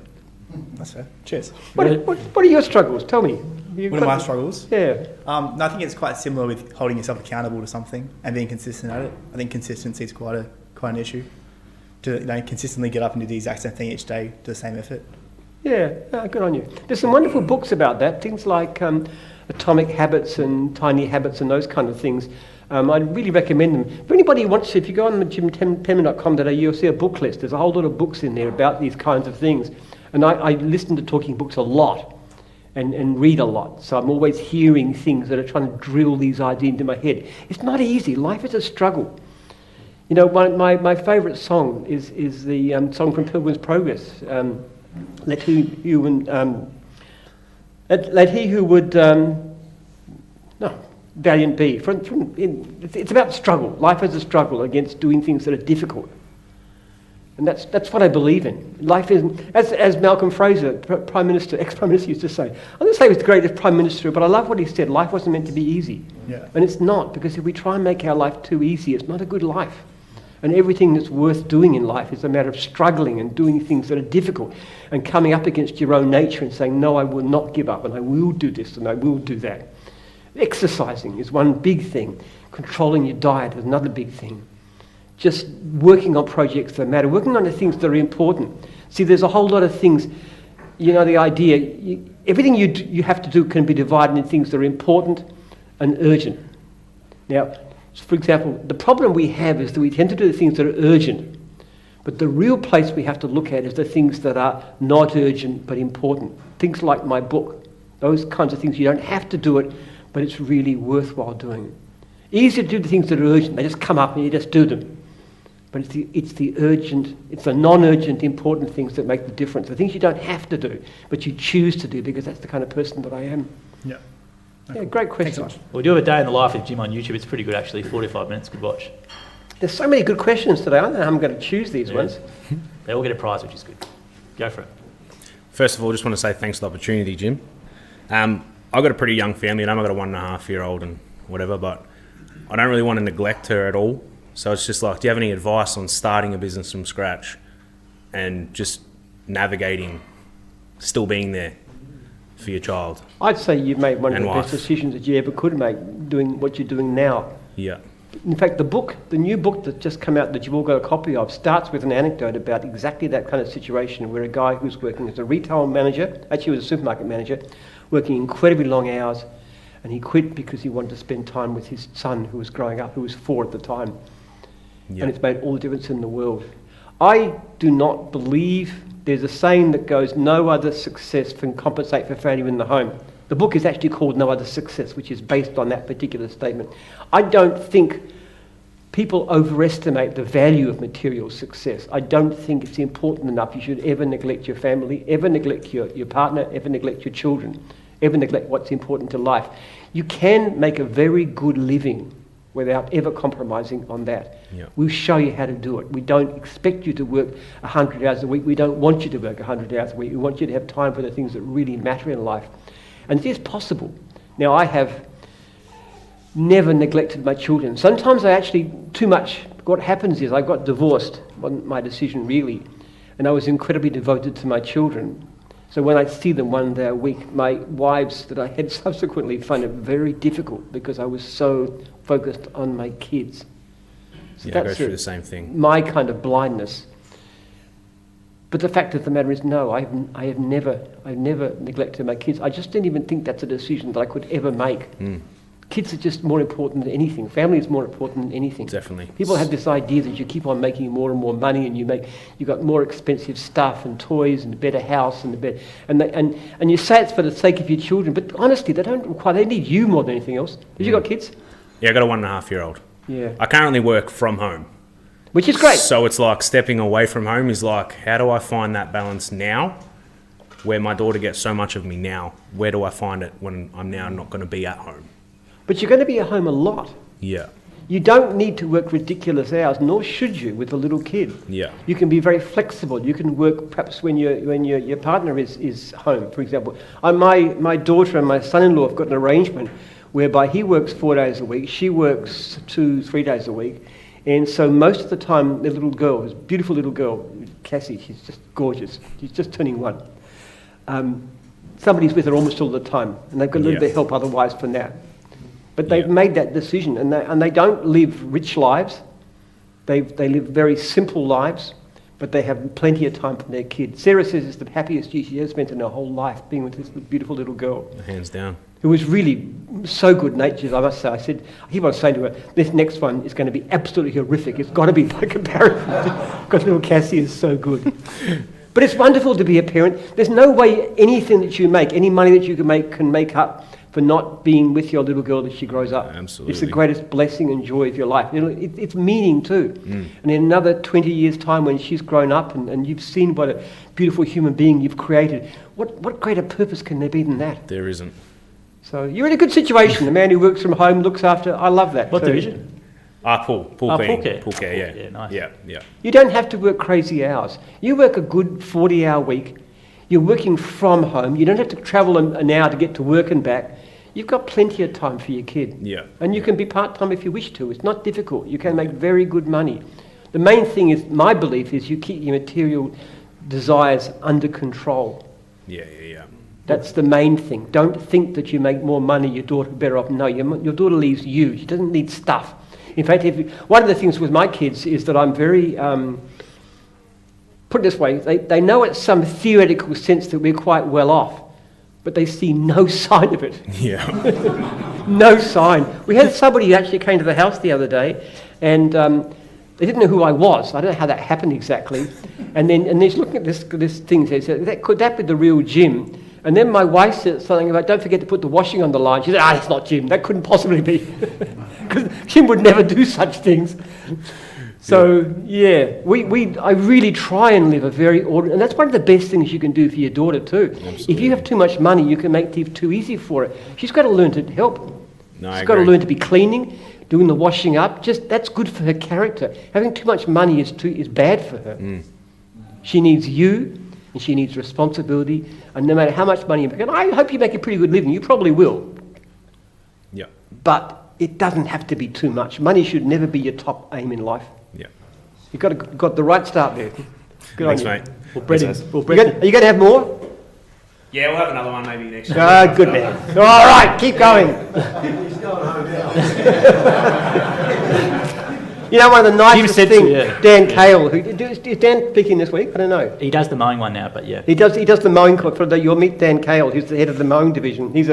that's fair. Cheers. What are your struggles? Tell me. What are my struggles? Yeah. No, I think it's quite similar with holding yourself accountable to something and being consistent at it. I think consistency is quite an issue. To consistently get up and do the exact same thing each day, to the same effort. Yeah, good on you. There's some wonderful books about that, things like Atomic Habits and Tiny Habits and those kind of things. I'd really recommend them. For anybody who wants to, if you go on jimpenman.com.au, you'll see a book list. There's a whole lot of books in there about these kinds of things. And I listen to talking books a lot and read a lot. So I'm always hearing things that are trying to drill these ideas into my head. It's not easy. Life is a struggle. You know, my favourite song is the song from Pilgrim's Progress. Let he who would valiant be. It's about struggle. Life is a struggle against doing things that are difficult, and that's what I believe in. Life is, as Malcolm Fraser, ex-prime minister, used to say. I don't say he was the greatest prime minister, but I love what he said. Life wasn't meant to be easy, and it's not, because if we try and make our life too easy, it's not a good life. And everything that's worth doing in life is a matter of struggling and doing things that are difficult and coming up against your own nature and saying, no, I will not give up and I will do this and I will do that. Exercising is one big thing. Controlling your diet is another big thing. Just working on projects that matter, working on the things that are important. See, there's a whole lot of things, you know, the idea, everything you have to do can be divided into things that are important and urgent. Now, for example, the problem we have is that we tend to do the things that are urgent, but the real place we have to look at is the things that are not urgent but important. Things like my book, those kinds of things, you don't have to do it, but it's really worthwhile doing. Easy to do the things that are urgent, they just come up and you just do them. But it's the non-urgent, important things that make the difference. The things you don't have to do, but you choose to do, because that's the kind of person that I am. Yeah. Yeah, great question. We do have a day in the life of Jim on YouTube. It's pretty good, actually. 45 minutes, good watch. There's so many good questions today. I don't know how I'm going to choose these ones. They all get a prize, which is good. Go for it. First of all, just want to say thanks for the opportunity, Jim. I've got a pretty young family, and I've got a 1.5-year-old and whatever, but I don't really want to neglect her at all. So it's just like, do you have any advice on starting a business from scratch and just navigating, still being there for your child? I'd say you've made one of the wife. best decisions that you ever could make, doing what you're doing now. Yeah. In fact, the new book that's just come out that you've all got a copy of, starts with an anecdote about exactly that kind of situation, where a guy who's working as a retail manager, actually was a supermarket manager, working incredibly long hours, and he quit because he wanted to spend time with his son who was growing up, who was 4 at the time. Yeah. And it's made all the difference in the world. I do not believe, there's a saying that goes, no other success can compensate for failure in the home. The book is actually called No Other Success, which is based on that particular statement. I don't think people overestimate the value of material success. I don't think it's important enough. You should ever neglect your family, ever neglect your partner, ever neglect your children, ever neglect what's important to life. You can make a very good living without ever compromising on that. Yeah. We'll show you how to do it. We don't expect you to work 100 hours a week. We don't want you to work 100 hours a week. We want you to have time for the things that really matter in life. And it is possible. Now, I have never neglected my children. Sometimes I actually, too much. What happens is I got divorced, wasn't my decision really, and I was incredibly devoted to my children. So when I see them one day a week, my wives that I had subsequently find it very difficult because I was so focused on my kids. So yeah, I go through the same thing. My kind of blindness. But the fact of the matter is, no, I've never neglected my kids. I just didn't even think that's a decision that I could ever make. Kids are just more important than anything. Family is more important than anything. Definitely. People have this idea that you keep on making more and more money, and you got more expensive stuff and toys and a better house and and you say it's for the sake of your children, but honestly, they need you more than anything else. Have you got kids? Yeah, I got a 1.5-year-old. Yeah. I currently work from home. Which is great. So it's like stepping away from home is like, how do I find that balance now, where my daughter gets so much of me now? Where do I find it when I'm now not going to be at home? But you're going to be at home a lot. Yeah. You don't need to work ridiculous hours, nor should you with a little kid. Yeah. You can be very flexible. You can work perhaps when your partner is home, for example. My daughter and my son-in-law have got an arrangement whereby he works 4 days a week, she works 2-3 days a week. And so most of the time, the little girl, this beautiful little girl, Cassie, she's just gorgeous. She's just turning 1. Somebody's with her almost all the time, and they've got a little bit of help otherwise from that. But they've made that decision, and they don't live rich lives. They live very simple lives, but they have plenty of time for their kids. Sarah says it's the happiest year she ever spent in her whole life being with this beautiful little girl. Hands down. Who was really so good-natured, I must say. I keep on saying to her, this next one is going to be absolutely horrific. It's got to be by comparison, because little Cassie is so good. But it's wonderful to be a parent. There's no way anything that you make, any money that you can make up for not being with your little girl as she grows up. Absolutely. It's the greatest blessing and joy of your life. It's meaning too. And in another 20 years' time, when she's grown up and you've seen what a beautiful human being you've created, what greater purpose can there be than that? There isn't. So you're in a good situation. The man who works from home looks after. I love that. What too. division? Pool care. Pool care. Yeah. Yeah, nice. Yeah. You don't have to work crazy hours. You work a good 40-hour week. You're working from home. You don't have to travel an hour to get to work and back. You've got plenty of time for your kid. Yeah. And you can be part-time if you wish to. It's not difficult. You can make very good money. The main thing is, my belief is, you keep your material desires under control. Yeah. That's the main thing. Don't think that you make more money, your daughter better off. No, your daughter leaves you. She doesn't need stuff. In fact, one of the things with my kids is that I'm very, put it this way, they know in some theoretical sense that we're quite well off, but they see no sign of it. Yeah. No sign. We had somebody who actually came to the house the other day, and they didn't know who I was. I don't know how that happened exactly. And he's looking at this thing. He said, could that be the real Jim? And then my wife said something about, don't forget to put the washing on the line. She said, it's not Jim. That couldn't possibly be. Because Jim would never do such things. So, I really try and live a very ordinary... And that's one of the best things you can do for your daughter too. Absolutely. If you have too much money, you can make things too easy for her. She's got to learn to help. No, She's got to learn to be cleaning, doing the washing up. That's good for her character. Having too much money is bad for her. She needs you, and she needs responsibility, and no matter how much money you make, and I hope you make a pretty good living, you probably will. Yeah. But it doesn't have to be too much. Money should never be your top aim in life. Yeah. You've got the right start there. Good Thanks, on you. mate. Are you going to have more? Yeah, we'll have another one maybe next year. Ah, good man. All right, keep going. You know, one of the nicest things, Dan Cale, is Dan speaking this week? I don't know. He does the mowing one now, but yeah. He does the mowing club. You'll meet Dan Cale, who's the head of the mowing division. He's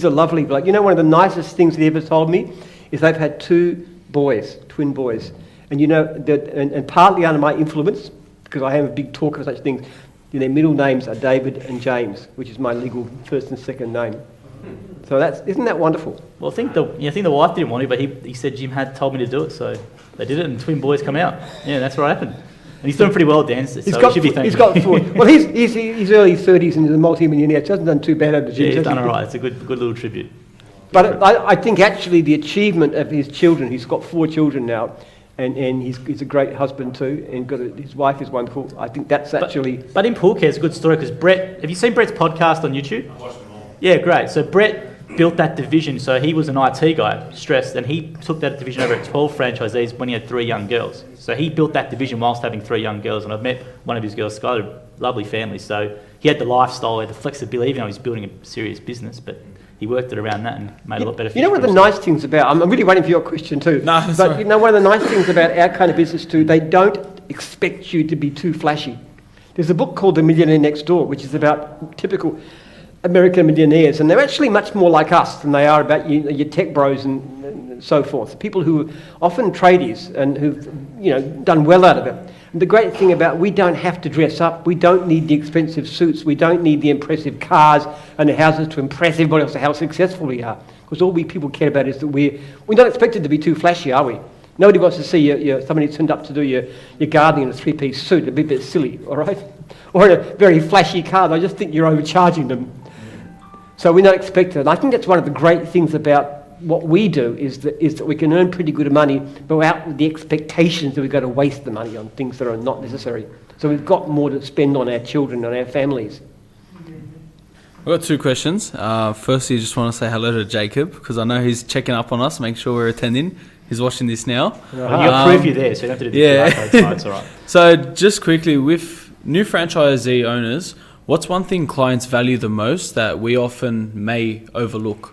a lovely bloke. You know, one of the nicest things he ever told me is they've had 2 boys, twin boys. And you know, and partly under my influence, because I am a big talker of such things, their middle names are David and James, which is my legal first and second name. So isn't that wonderful? Well, I think the wife didn't want to, but he said Jim had told me to do it, so they did it, and twin boys come out. Yeah, that's what happened. And he's doing pretty well, Dan. So he should be thankful. He's got 4. Well, he's early 30s and he's a multi-millionaire. He hasn't done too bad over the Jim. Yeah, he's done all right. It's a good little tribute. But I think actually the achievement of his children, he's got 4 children now, and he's a great husband too, and his wife is wonderful. I think that's actually... But in pool care, it's a good story, because Brett... Have you seen Brett's podcast on YouTube? I've watched them all. Yeah, great. So Brett built that division. So he was an IT guy, stressed, and he took that division over at 12 franchisees when he had 3 young girls. So he built that division whilst having 3 young girls, and I've met one of his girls, Skylar, lovely family. So he had the lifestyle, he had the flexibility, even though he's building a serious business, but he worked it around that and made it a lot better for You know one of the nice things about... I'm really waiting for your question too. No, but you know, one of the nice things about our kind of business too, they don't expect you to be too flashy. There's a book called The Millionaire Next Door, which is about typical American millionaires, and they're actually much more like us than they are about your tech bros and so forth. People who are often tradies and who've done well out of it. And the great thing about, we don't have to dress up. We don't need the expensive suits. We don't need the impressive cars and the houses to impress everybody else how successful we are. Because all we people care about is that we're not expected to be too flashy, are we? Nobody wants to see somebody turned up to do your gardening in a 3-piece suit. It'd be a bit silly, all right? Or in a very flashy car. They just think you're overcharging them. So we're not expected. And I think that's one of the great things about what we do is that we can earn pretty good money, but without the expectations that we've got to waste the money on things that are not necessary. So we've got more to spend on our children and our families. I've got 2 questions. Firstly, I just want to say hello to Jacob, because I know he's checking up on us, make sure we're attending. He's watching this now. You've got proof you're there, so you don't have to do the QR code tonight, it's all right. So just quickly, with new franchisee owners, what's one thing clients value the most that we often may overlook?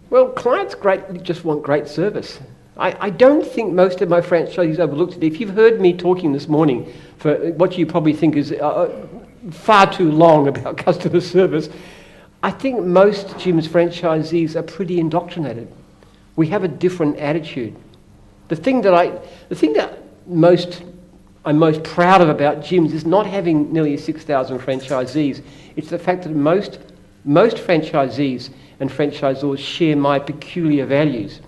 Well, clients just want great service. I don't think most of my franchisees overlooked it. If you've heard me talking this morning for what you probably think is far too long about customer service, I think most gyms franchisees are pretty indoctrinated. We have a different attitude. The thing that I'm most proud of about gyms is not having nearly 6,000 franchisees. It's the fact that most franchisees and franchisors share my peculiar values,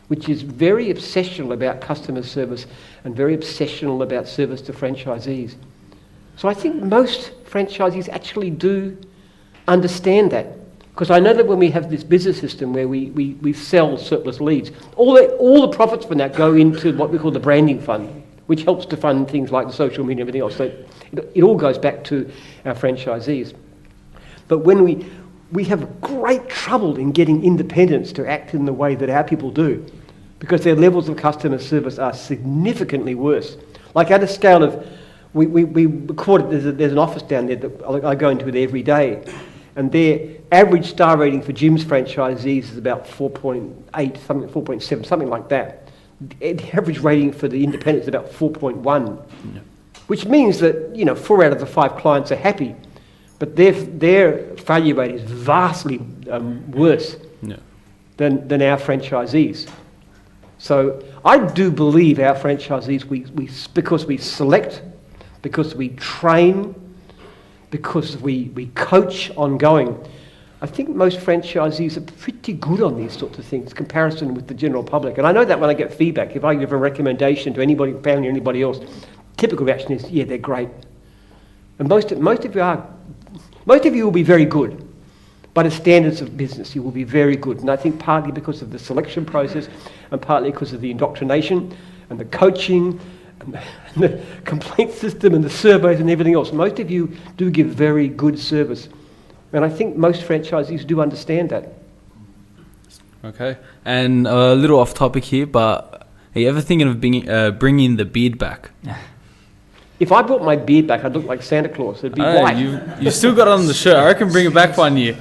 which is very obsessional about customer service and very obsessional about service to franchisees. So I think most franchisees actually do understand that. Because I know that when we have this business system where we sell surplus leads, all the profits from that go into what we call the branding fund, which helps to fund things like the social media and everything else. So it all goes back to our franchisees. But when we have great trouble in getting independents to act in the way that our people do, because their levels of customer service are significantly worse. Like at a scale of, we record it, there's an office down there that I go into it every day, and their average star rating for gyms franchisees is about 4.8, something, 4.7, something like that. The average rating for the independents is about 4.1, which means that 4 out of the 5 clients are happy, but their failure rate is vastly worse than our franchisees. So I do believe our franchisees, because we select, because we train, because we coach ongoing, I think most franchisees are pretty good on these sorts of things, comparison with the general public. And I know that when I get feedback, if I give a recommendation to anybody, family or anybody else, typical reaction is, yeah, they're great. And most of you will be very good. By the standards of business, you will be very good. And I think partly because of the selection process and partly because of the indoctrination and the coaching and the complaint system and the surveys and everything else, most of you do give very good service. And I think most franchisees do understand that. Okay. And a little off topic here, but are you ever thinking of bringing the beard back? If I brought my beard back, I'd look like Santa Claus. It'd be white. You've still got it on the shirt. I reckon bring it back one year.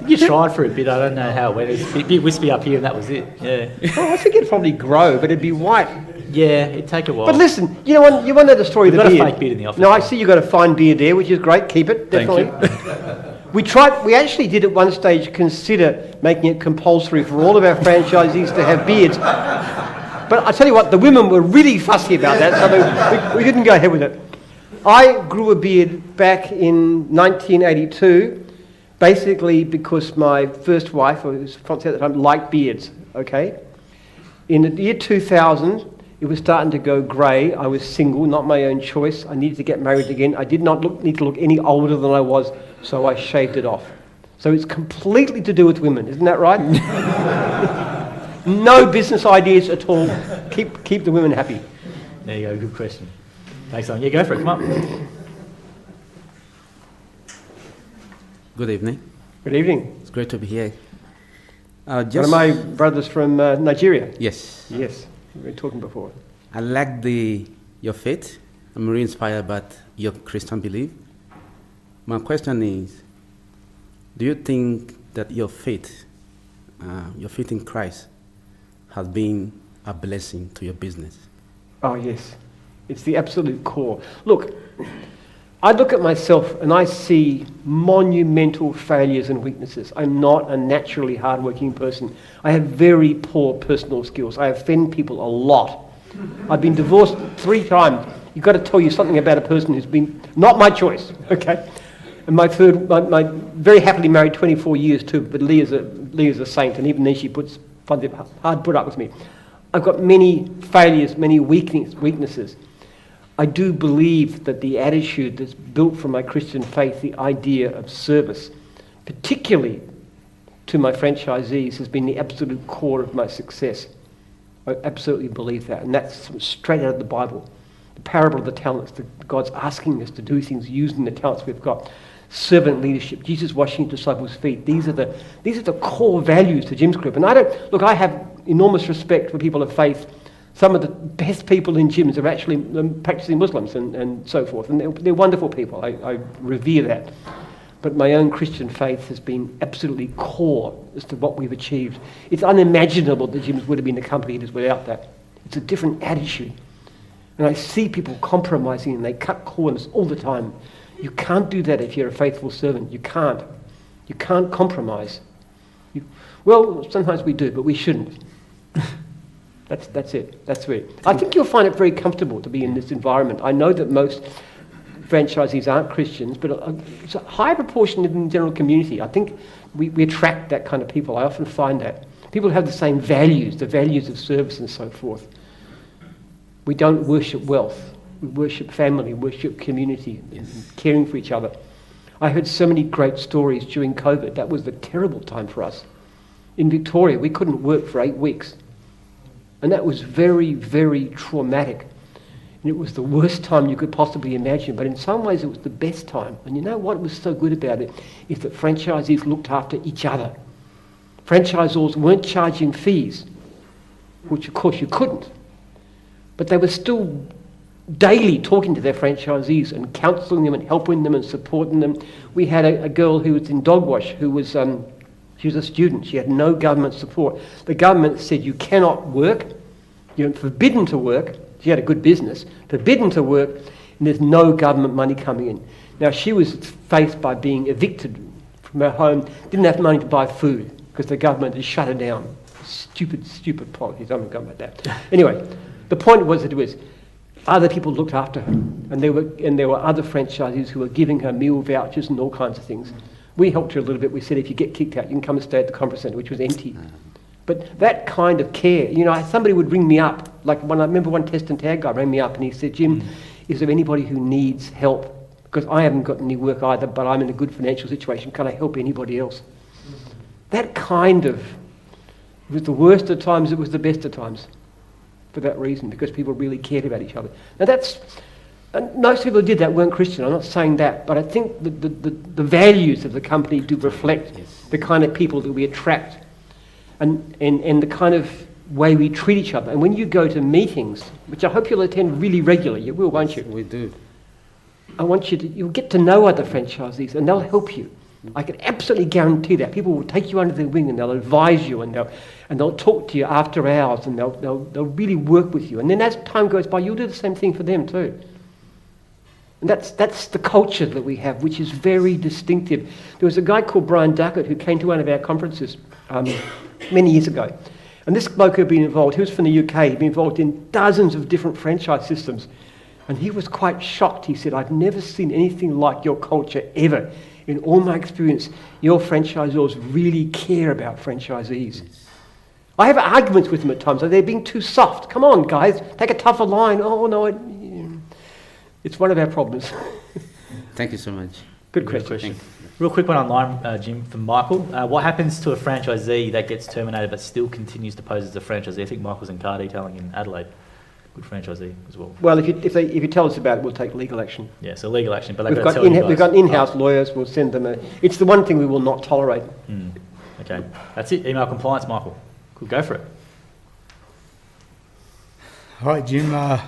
You tried for a bit. I don't know how it went. It was a bit wispy up here, and that was it. Yeah. Oh, I think it'd probably grow, but it'd be white. Yeah, it'd take a while. But listen, you want to know the story of the beard? We've got a fake beard in the office. No, I see you've got a fine beard there, which is great. Keep it, definitely. Thank you. We actually did at one stage consider making it compulsory for all of our franchisees to have beards. But I tell you what, the women were really fussy about that, so we didn't go ahead with it. I grew a beard back in 1982, basically because my first wife, or fiancée at the time, liked beards, okay? In the year 2000, it was starting to go grey. I was single, not my own choice. I needed to get married again. I did not need to look any older than I was, so I shaved it off. So it's completely to do with women, isn't that right? No business ideas at all. Keep the women happy. There you go, good question. Thanks, Alan. Yeah, go for it, come on. Good evening. Good evening. It's great to be here. One of my brothers from Nigeria. Yes. Yes, we were talking before. I like your faith. I'm really inspired by your Christian belief. My question is, do you think that your faith in Christ, has been a blessing to your business? Oh, yes. It's the absolute core. Look, I look at myself and I see monumental failures and weaknesses. I'm not a naturally hardworking person. I have very poor personal skills. I offend people a lot. I've been divorced 3 times. You've got to tell you something about a person who's been not my choice, okay? And my very happily married 24 years too, but Leah's a saint, and even then she finds it hard to put up with me. I've got many failures, many weaknesses. I do believe that the attitude that's built from my Christian faith, the idea of service, particularly to my franchisees, has been the absolute core of my success. I absolutely believe that, and that's straight out of the Bible. The parable of the talents, that God's asking us to do things using the talents we've got. Servant leadership, Jesus washing disciples' feet. These are the core values to Jim's Group. And I have enormous respect for people of faith. Some of the best people in gyms are actually practicing Muslims and so forth. And they're wonderful people. I revere that. but my own Christian faith has been absolutely core as to what we've achieved. It's unimaginable that Jim's would have been the company it is without that. It's a different attitude. And I see people compromising and they cut corners all the time. You can't do that if you're a faithful servant. You can't. You can't compromise. Well, sometimes we do, but we shouldn't. That's it. That's it. I think you'll find it very comfortable to be in this environment. I know that most franchisees aren't Christians, but it's a high proportion in the general community. I think we attract that kind of people. I often find that. People have the same values, the values of service and so forth. We don't worship wealth. We worship family, worship community, and caring for each other. I heard so many great stories during COVID. That was a terrible time for us. In Victoria, we couldn't work for 8 weeks. And that was very, very traumatic. And it was the worst time you could possibly imagine. But in some ways, it was the best time. And you know what was so good about it? Is that franchisees looked after each other. Franchisors weren't charging fees, which of course you couldn't. But they were still daily talking to their franchisees and counselling them and helping them and supporting them. We had a girl who was in Dogwash who was, she was a student. She had no government support. The government said you cannot work, you're forbidden to work. She had a good business, forbidden to work, and there's no government money coming in. Now she was faced by being evicted from her home, didn't have money to buy food because the government had shut her down. Stupid policies, I'm not going about that. Anyway, the point was that it was other people looked after her, and there were other franchisees who were giving her meal vouchers and all kinds of things. We helped her a little bit. We said, if you get kicked out, you can come and stay at the conference centre, which was empty. But that kind of care, somebody would ring me up. Like I remember one test and tag guy rang me up and he said, Jim, is there anybody who needs help? Because I haven't got any work either, but I'm in a good financial situation. Can I help anybody else? That kind of, it was the worst of times, it was the best of times. For that reason, because people really cared about each other. Now most people who did that weren't Christian, I'm not saying that, but I think the values of the company do reflect the kind of people that we attract and the kind of way we treat each other. And when you go to meetings, which I hope you'll attend really regularly, you will, won't you? We do. I want you'll get to know other franchisees and they'll help you. I can absolutely guarantee that. People will take you under their wing and they'll advise you and they'll talk to you after hours and they'll really work with you. And then as time goes by, you'll do the same thing for them too. And that's the culture that we have, which is very distinctive. There was a guy called Brian Duckett who came to one of our conferences many years ago. And this bloke had been involved, he was from the UK, he'd been involved in dozens of different franchise systems. And he was quite shocked. He said, I've never seen anything like your culture ever. In all my experience, your franchisors really care about franchisees. I have arguments with them at times. They're being too soft. Come on, guys, take a tougher line. Oh, no, it's one of our problems. Thank you so much. Good question. Real quick one online, Jim, from Michael. What happens to a franchisee that gets terminated but still continues to pose as a franchisee? I think Michael's in car detailing in Adelaide. Good franchisee as well. Well, if you tell us about it, we'll take legal action. Yeah, so legal action, but we've got in-house lawyers. We'll send them it's the one thing we will not tolerate. Okay, that's it. Email compliance, Michael. Cool, go for it. Hi, Jim.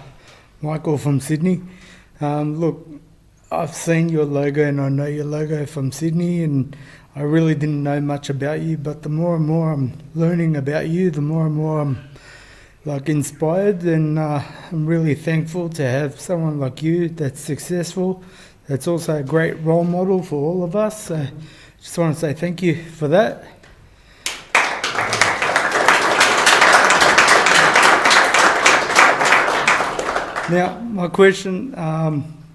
Michael from Sydney. Look, I've seen your logo and I know your logo from Sydney, and I really didn't know much about you, but the more and more I'm learning about you, the more and more I'm inspired, and I'm really thankful to have someone like you that's successful, that's also a great role model for all of us. So just want to say thank you for that. Now, my question...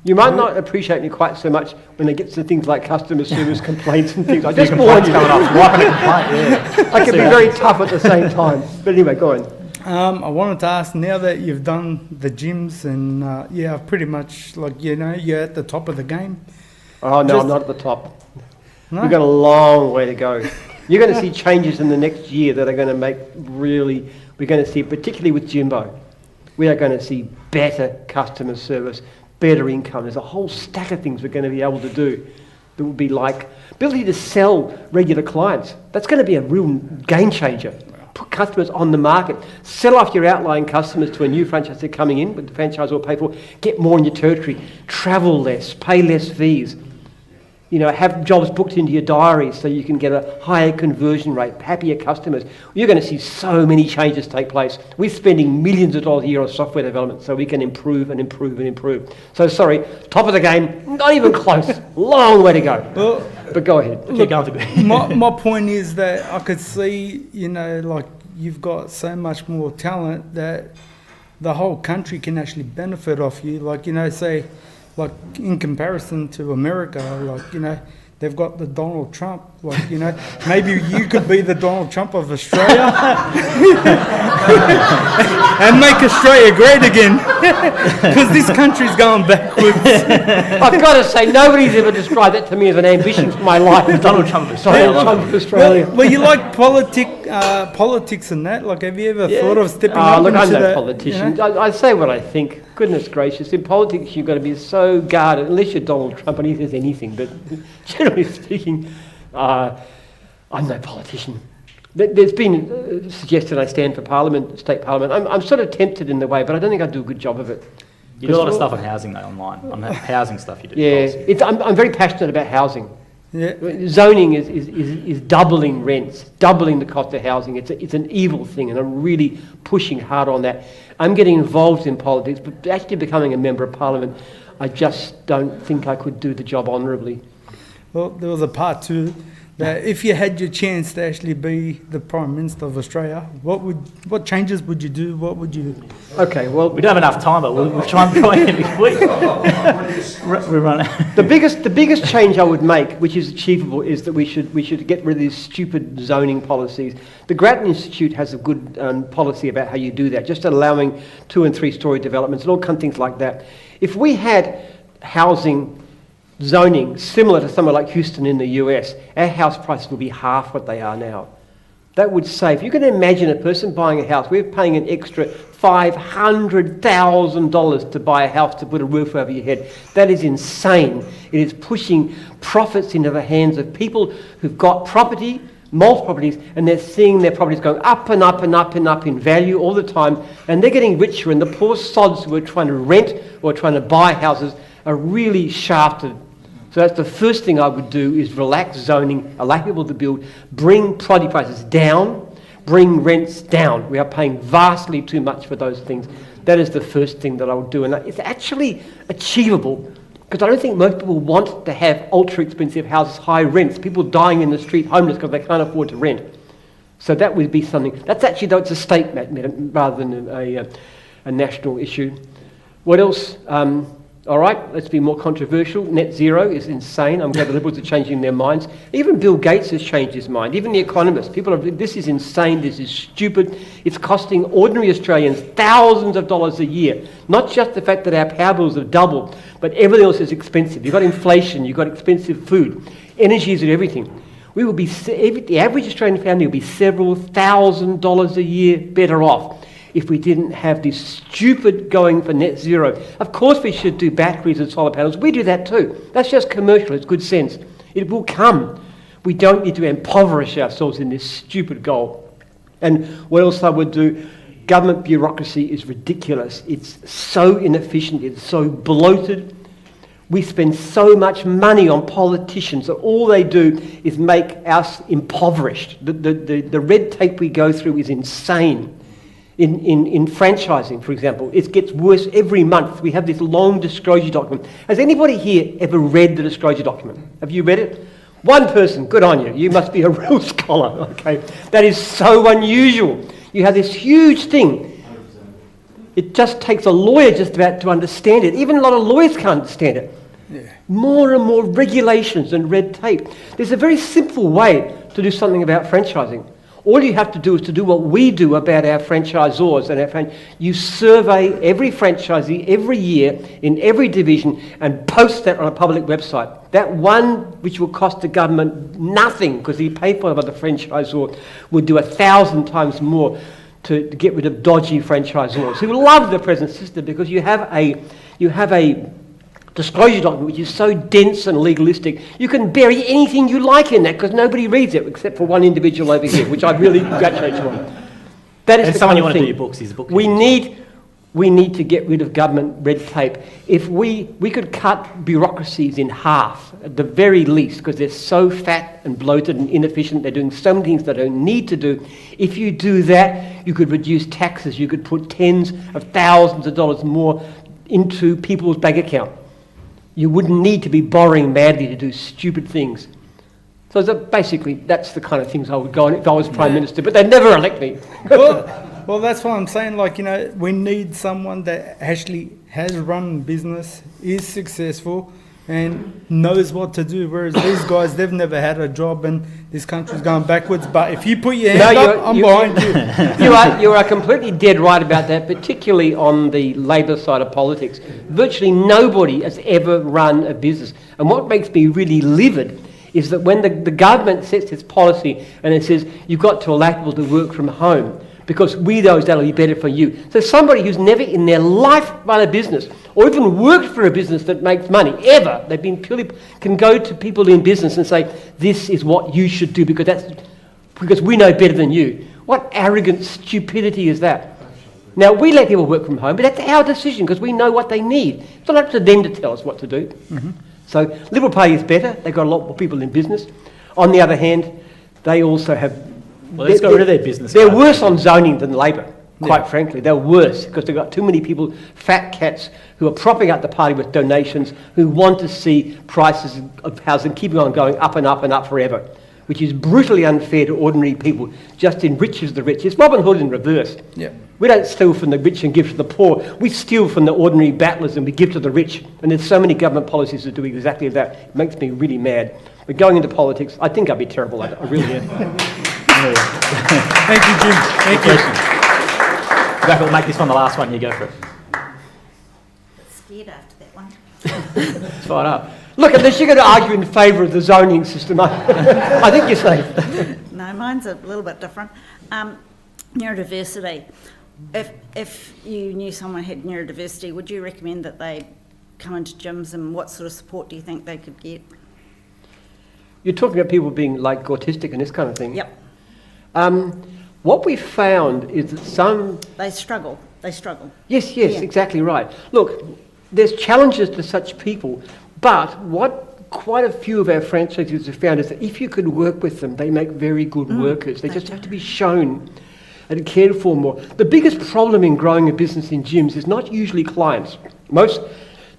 you might not appreciate me quite so much when it gets to things like customer service complaints and things. I just warn you. I can be very tough at the same time. But anyway, go on. I wanted to ask, now that you've done the gyms and pretty much you're at the top of the game. Oh no, I'm not at the top. No? We've got a long way to go. You're going to see changes in the next year that are going to make we're going to see, particularly with Jimbo, we are going to see better customer service, better income. There's a whole stack of things we're going to be able to do that will be like ability to sell regular clients. That's going to be a real game changer. Put customers on the market, sell off your outlying customers to a new franchisee coming in with the franchise or pay for, get more in your territory, travel less, pay less fees. have jobs booked into your diary so you can get a higher conversion rate, happier customers. You're going to see so many changes take place. We're spending millions of dollars a year on software development so we can improve and improve and improve. So sorry, top of the game, not even close. Long way to go. Well, but go ahead. Keep going. my point is that I could see, like you've got so much more talent that the whole country can actually benefit off you. Like, say, like in comparison to America, like, they've got the Donald Trump, like, maybe you could be the Donald Trump of Australia and make Australia great again, because this country's going backwards. I've got to say, nobody's ever described that to me as an ambition for my life. Donald Trump of Australia. Donald Trump of Australia. Well, you like politics and that? Like, have you ever thought of stepping up look, into I'm no that? politician. I say what I think. Goodness gracious, in politics you've got to be so guarded, unless you're Donald Trump and he says anything, but generally speaking, I'm no politician. There's been suggested I stand for Parliament, state Parliament. I'm sort of tempted in the way, but I don't think I do a good job of it. You do a lot of stuff on housing though, online. On housing stuff you do. Yeah, I'm very passionate about housing. Yeah. Zoning is doubling rents, doubling the cost of housing. It's an evil thing, and I'm really pushing hard on that. I'm getting involved in politics, but actually becoming a member of Parliament, I just don't think I could do the job honourably. Well, there was a part too, that if you had your chance to actually be the Prime Minister of Australia, what changes would you do? What would you... Okay, well... We don't have enough time, but we'll try and try every week. We run. The biggest change I would make, which is achievable, is that we should get rid of these stupid zoning policies. The Grattan Institute has a good policy about how you do that, just allowing 2- and 3-story developments and all kind of things like that. If we had housing zoning similar to somewhere like Houston in the US, our house prices would be half what they are now. That would save. You can imagine a person buying a house. We're paying an extra $500,000 to buy a house to put a roof over your head. That is insane. It is pushing profits into the hands of people who've got property, multiple properties, and they're seeing their properties going up and up and up and up in value all the time, and they're getting richer, and the poor sods who are trying to rent or trying to buy houses are really shafted. So that's the first thing I would do, is relax zoning, allow people to build, bring property prices down, bring rents down. We are paying vastly too much for those things. That is the first thing that I would do, and it's actually achievable, because I don't think most people want to have ultra expensive houses, high rents, people dying in the street homeless because they can't afford to rent. So that would be something. That's actually, though, it's a state matter rather than a national issue. What else? All right, let's be more controversial. Net zero is insane. I'm glad the Liberals are changing their minds. Even Bill Gates has changed his mind. Even the economists. People are, this is insane, this is stupid. It's costing ordinary Australians thousands of dollars a year. Not just the fact that our power bills have doubled, but everything else is expensive. You've got inflation, you've got expensive food. Energy is everything. We will be, the average Australian family will be several $1,000s a year better off if we didn't have this stupid going for net zero. Of course we should do batteries and solar panels. We do that too. That's just commercial. It's good sense. It will come. We don't need to impoverish ourselves in this stupid goal. And what else I would do? Government bureaucracy is ridiculous. It's so inefficient. It's so bloated. We spend so much money on politicians that all they do is make us impoverished. The red tape we go through is insane. In franchising, for example, it gets worse every month. We have this long disclosure document. Has anybody here ever read the disclosure document? Have you read it? One person, good on you. You must be a real scholar, okay? That is so unusual. You have this huge thing. It just takes a lawyer just about to understand it. Even a lot of lawyers can't understand it. Yeah. More and more regulations and red tape. There's a very simple way to do something about franchising. All you have to do is to do what we do about our franchisors and you survey every franchisee every year in every division and post that on a public website. That one, which will cost the government nothing because you pay for it by the franchisor, would do 1,000 times more to get rid of dodgy franchisors who love the present system, because you have a disclosure document which is so dense and legalistic, you can bury anything you like in that because nobody reads it except for one individual over here, which I really congratulate you on. That is and the someone kind you of want to thing. do your books, he's a book. We need We need to get rid of government red tape. If we could cut bureaucracies in half, at the very least, because they're so fat and bloated and inefficient, they're doing so many things they don't need to do. If you do that, you could reduce taxes, you could put tens of thousands of dollars more into people's bank account. You wouldn't need to be borrowing madly to do stupid things. So basically, that's the kind of things I would go on if I was Prime Minister, but they'd never elect me. Well, that's what I'm saying. Like, you know, we need someone that actually has run business, is successful, and knows what to do. Whereas these guys, they've never had a job, and this country's going backwards. But if you put your hand up, I'm behind you. You are completely dead right about that, particularly on the Labor side of politics. Virtually nobody has ever run a business. And what makes me really livid is that when the government sets its policy and it says you've got to allow people to work from home, because we those that'll be better for you. So somebody who's never in their life run a business or even worked for a business that makes money, ever, they've been purely, can go to people in business and say, this is what you should do because we know better than you. What arrogant stupidity is that? Now, we let people work from home, but that's our decision because we know what they need. It's not up to them to tell us what to do. Mm-hmm. So Liberal Party is better. They've got a lot more people in business. On the other hand, they also have... Well, let's get rid of their business. They're worse on zoning than Labor, quite frankly. They're worse because they've got too many people, fat cats, who are propping up the party with donations, who want to see prices of housing keeping on going up and up and up forever, which is brutally unfair to ordinary people, just enriches the rich. It's Robin Hood in reverse. Yeah. We don't steal from the rich and give to the poor. We steal from the ordinary battlers and we give to the rich. And there's so many government policies that do exactly that. It makes me really mad. But going into politics, I think I'd be terrible at it. I really am. Thank you, Jim. Thank you. Jack, we'll make this one the last one. You go for it. Scared after that one. It's fired up. Look, unless you're going to argue in favour of the zoning system, I think you're safe. No, mine's a little bit different. Neurodiversity. If you knew someone had neurodiversity, would you recommend that they come into gyms, and what sort of support do you think they could get? You're talking about people being like autistic and this kind of thing? Yep. What we found is that some... They struggle. Yes, exactly right. Look, there's challenges to such people, but what quite a few of our franchisees have found is that if you could work with them, they make very good workers. They just have to be shown and cared for more. The biggest problem in growing a business in gyms is not usually clients. Most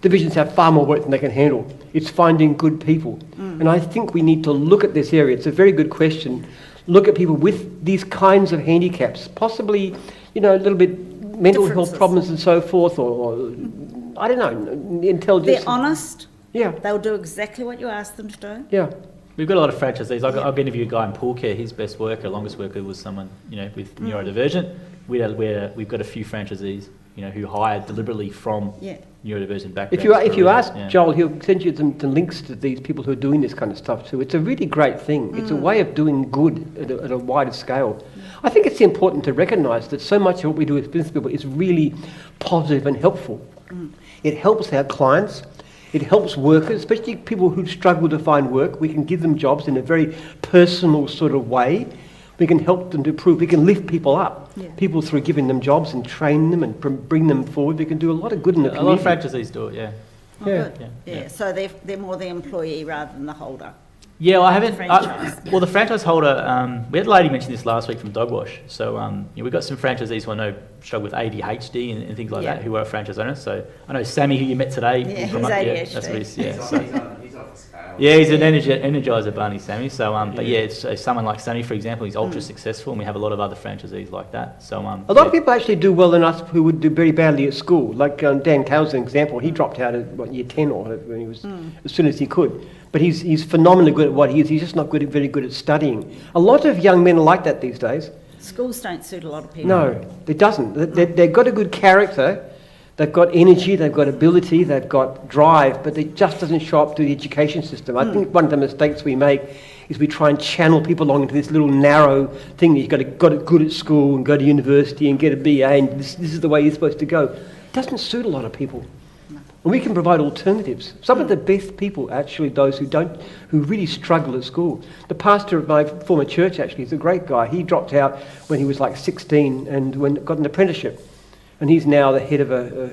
divisions have far more work than they can handle. It's finding good people. And I think we need to look at this area. It's a very good question. Look at people with these kinds of handicaps, possibly, a little bit mental health problems and so forth, or I don't know, intelligence. They're honest. Yeah. They'll do exactly what you ask them to do. Yeah. We've got a lot of franchisees. I've interviewed a guy in pool care. His best worker, longest worker, was someone with neurodivergent. We've got a few franchisees who hired deliberately from neurodivergent backgrounds. If you ask Joel, he'll send you the links to these people who are doing this kind of stuff too. It's a really great thing. It's a way of doing good at a wider scale. I think it's important to recognise that so much of what we do as business people is really positive and helpful. It helps our clients. It helps workers, especially people who struggle to find work. We can give them jobs in a very personal sort of way. We can help them to improve. We can lift people up. People through giving them jobs and train them and bring them forward. We can do a lot of good in the community. A lot of franchisees do it, yeah. Oh, good. Yeah. So they're more the employee rather than the holder. Yeah, well, I haven't. Franchise. The franchise holder. We had a lady mention this last week from Dogwash. So we've got some franchisees who I know struggle with ADHD and things like that, who are franchise owners. So I know Sammy, who you met today. Yeah, he's ADHD. That's what he's. Yeah, he's off the scale. Yeah, he's an energizer bunny, Sammy. So, so someone like Sammy, for example, he's ultra successful, and we have a lot of other franchisees like that. So, a lot of people actually do well than us who would do very badly at school. Like Dan Cow's an example. He dropped out at year 10 or when he was as soon as he could. But he's phenomenally good at what he is. He's just not very good at studying. A lot of young men are like that these days. Schools don't suit a lot of people. No, it doesn't. They've got a good character, they've got energy, they've got ability, they've got drive, but it just doesn't show up through the education system. I think one of the mistakes we make is we try and channel people along into this little narrow thing that you've got to get good at school and go to university and get a BA and this is the way you're supposed to go. It doesn't suit a lot of people. And we can provide alternatives. Some of the best people are actually those who really struggle at school. The pastor of my former church actually is a great guy. He dropped out when he was like 16 and got an apprenticeship. and he's now the head of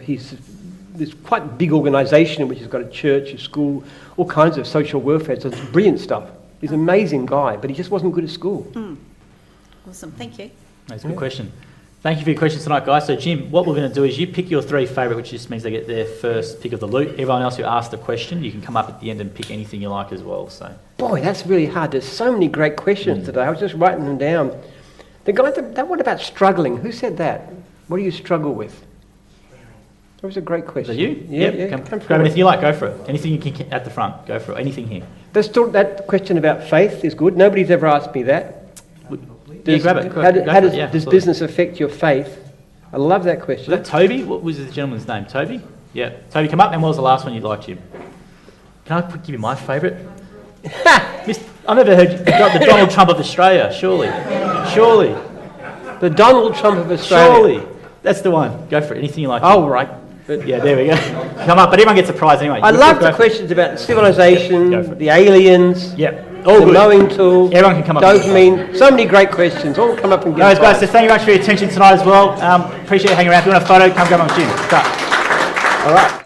this quite big organisation which has got a church, a school, all kinds of social welfare. So it's brilliant stuff. He's an amazing guy, but he just wasn't good at school. Awesome, thank you. That's a good question. Thank you for your questions tonight, guys. So, Jim, what we're going to do is you pick your 3 favourite, which just means they get their first pick of the loot. Everyone else who asked the question, you can come up at the end and pick anything you like as well. So, Boy, that's really hard. There's so many great questions today. I was just writing them down. The guy that what about struggling? Who said that? What do you struggle with? That was a great question. is that you? Yeah. Come forward. grab anything you like. Go for it. Anything you can at the front. Go for it. Anything here. That question about faith is good. Nobody's ever asked me that. Yeah, grab it. How does Yeah, does absolutely. business affect your faith? I love that question. Was that Toby? What was the gentleman's name? Toby? Yeah. Toby, come up. And what was the last one you liked, Jim? Can I give you my favourite? I've never heard you got the Donald Trump of Australia. Surely. The Donald Trump of Australia. Surely. That's the one. Go for it. Anything you like. Oh, right. Yeah, there we go. Come up, but everyone gets a prize anyway. I love the questions about civilization, the aliens, Yep. the mowing tool, Everyone can come up. dopamine. So many great questions. All come up and get Guys, a prize. so thank you very much for your attention tonight as well. Appreciate you hanging around. If you want a photo, come grab on Jim. Start. All right.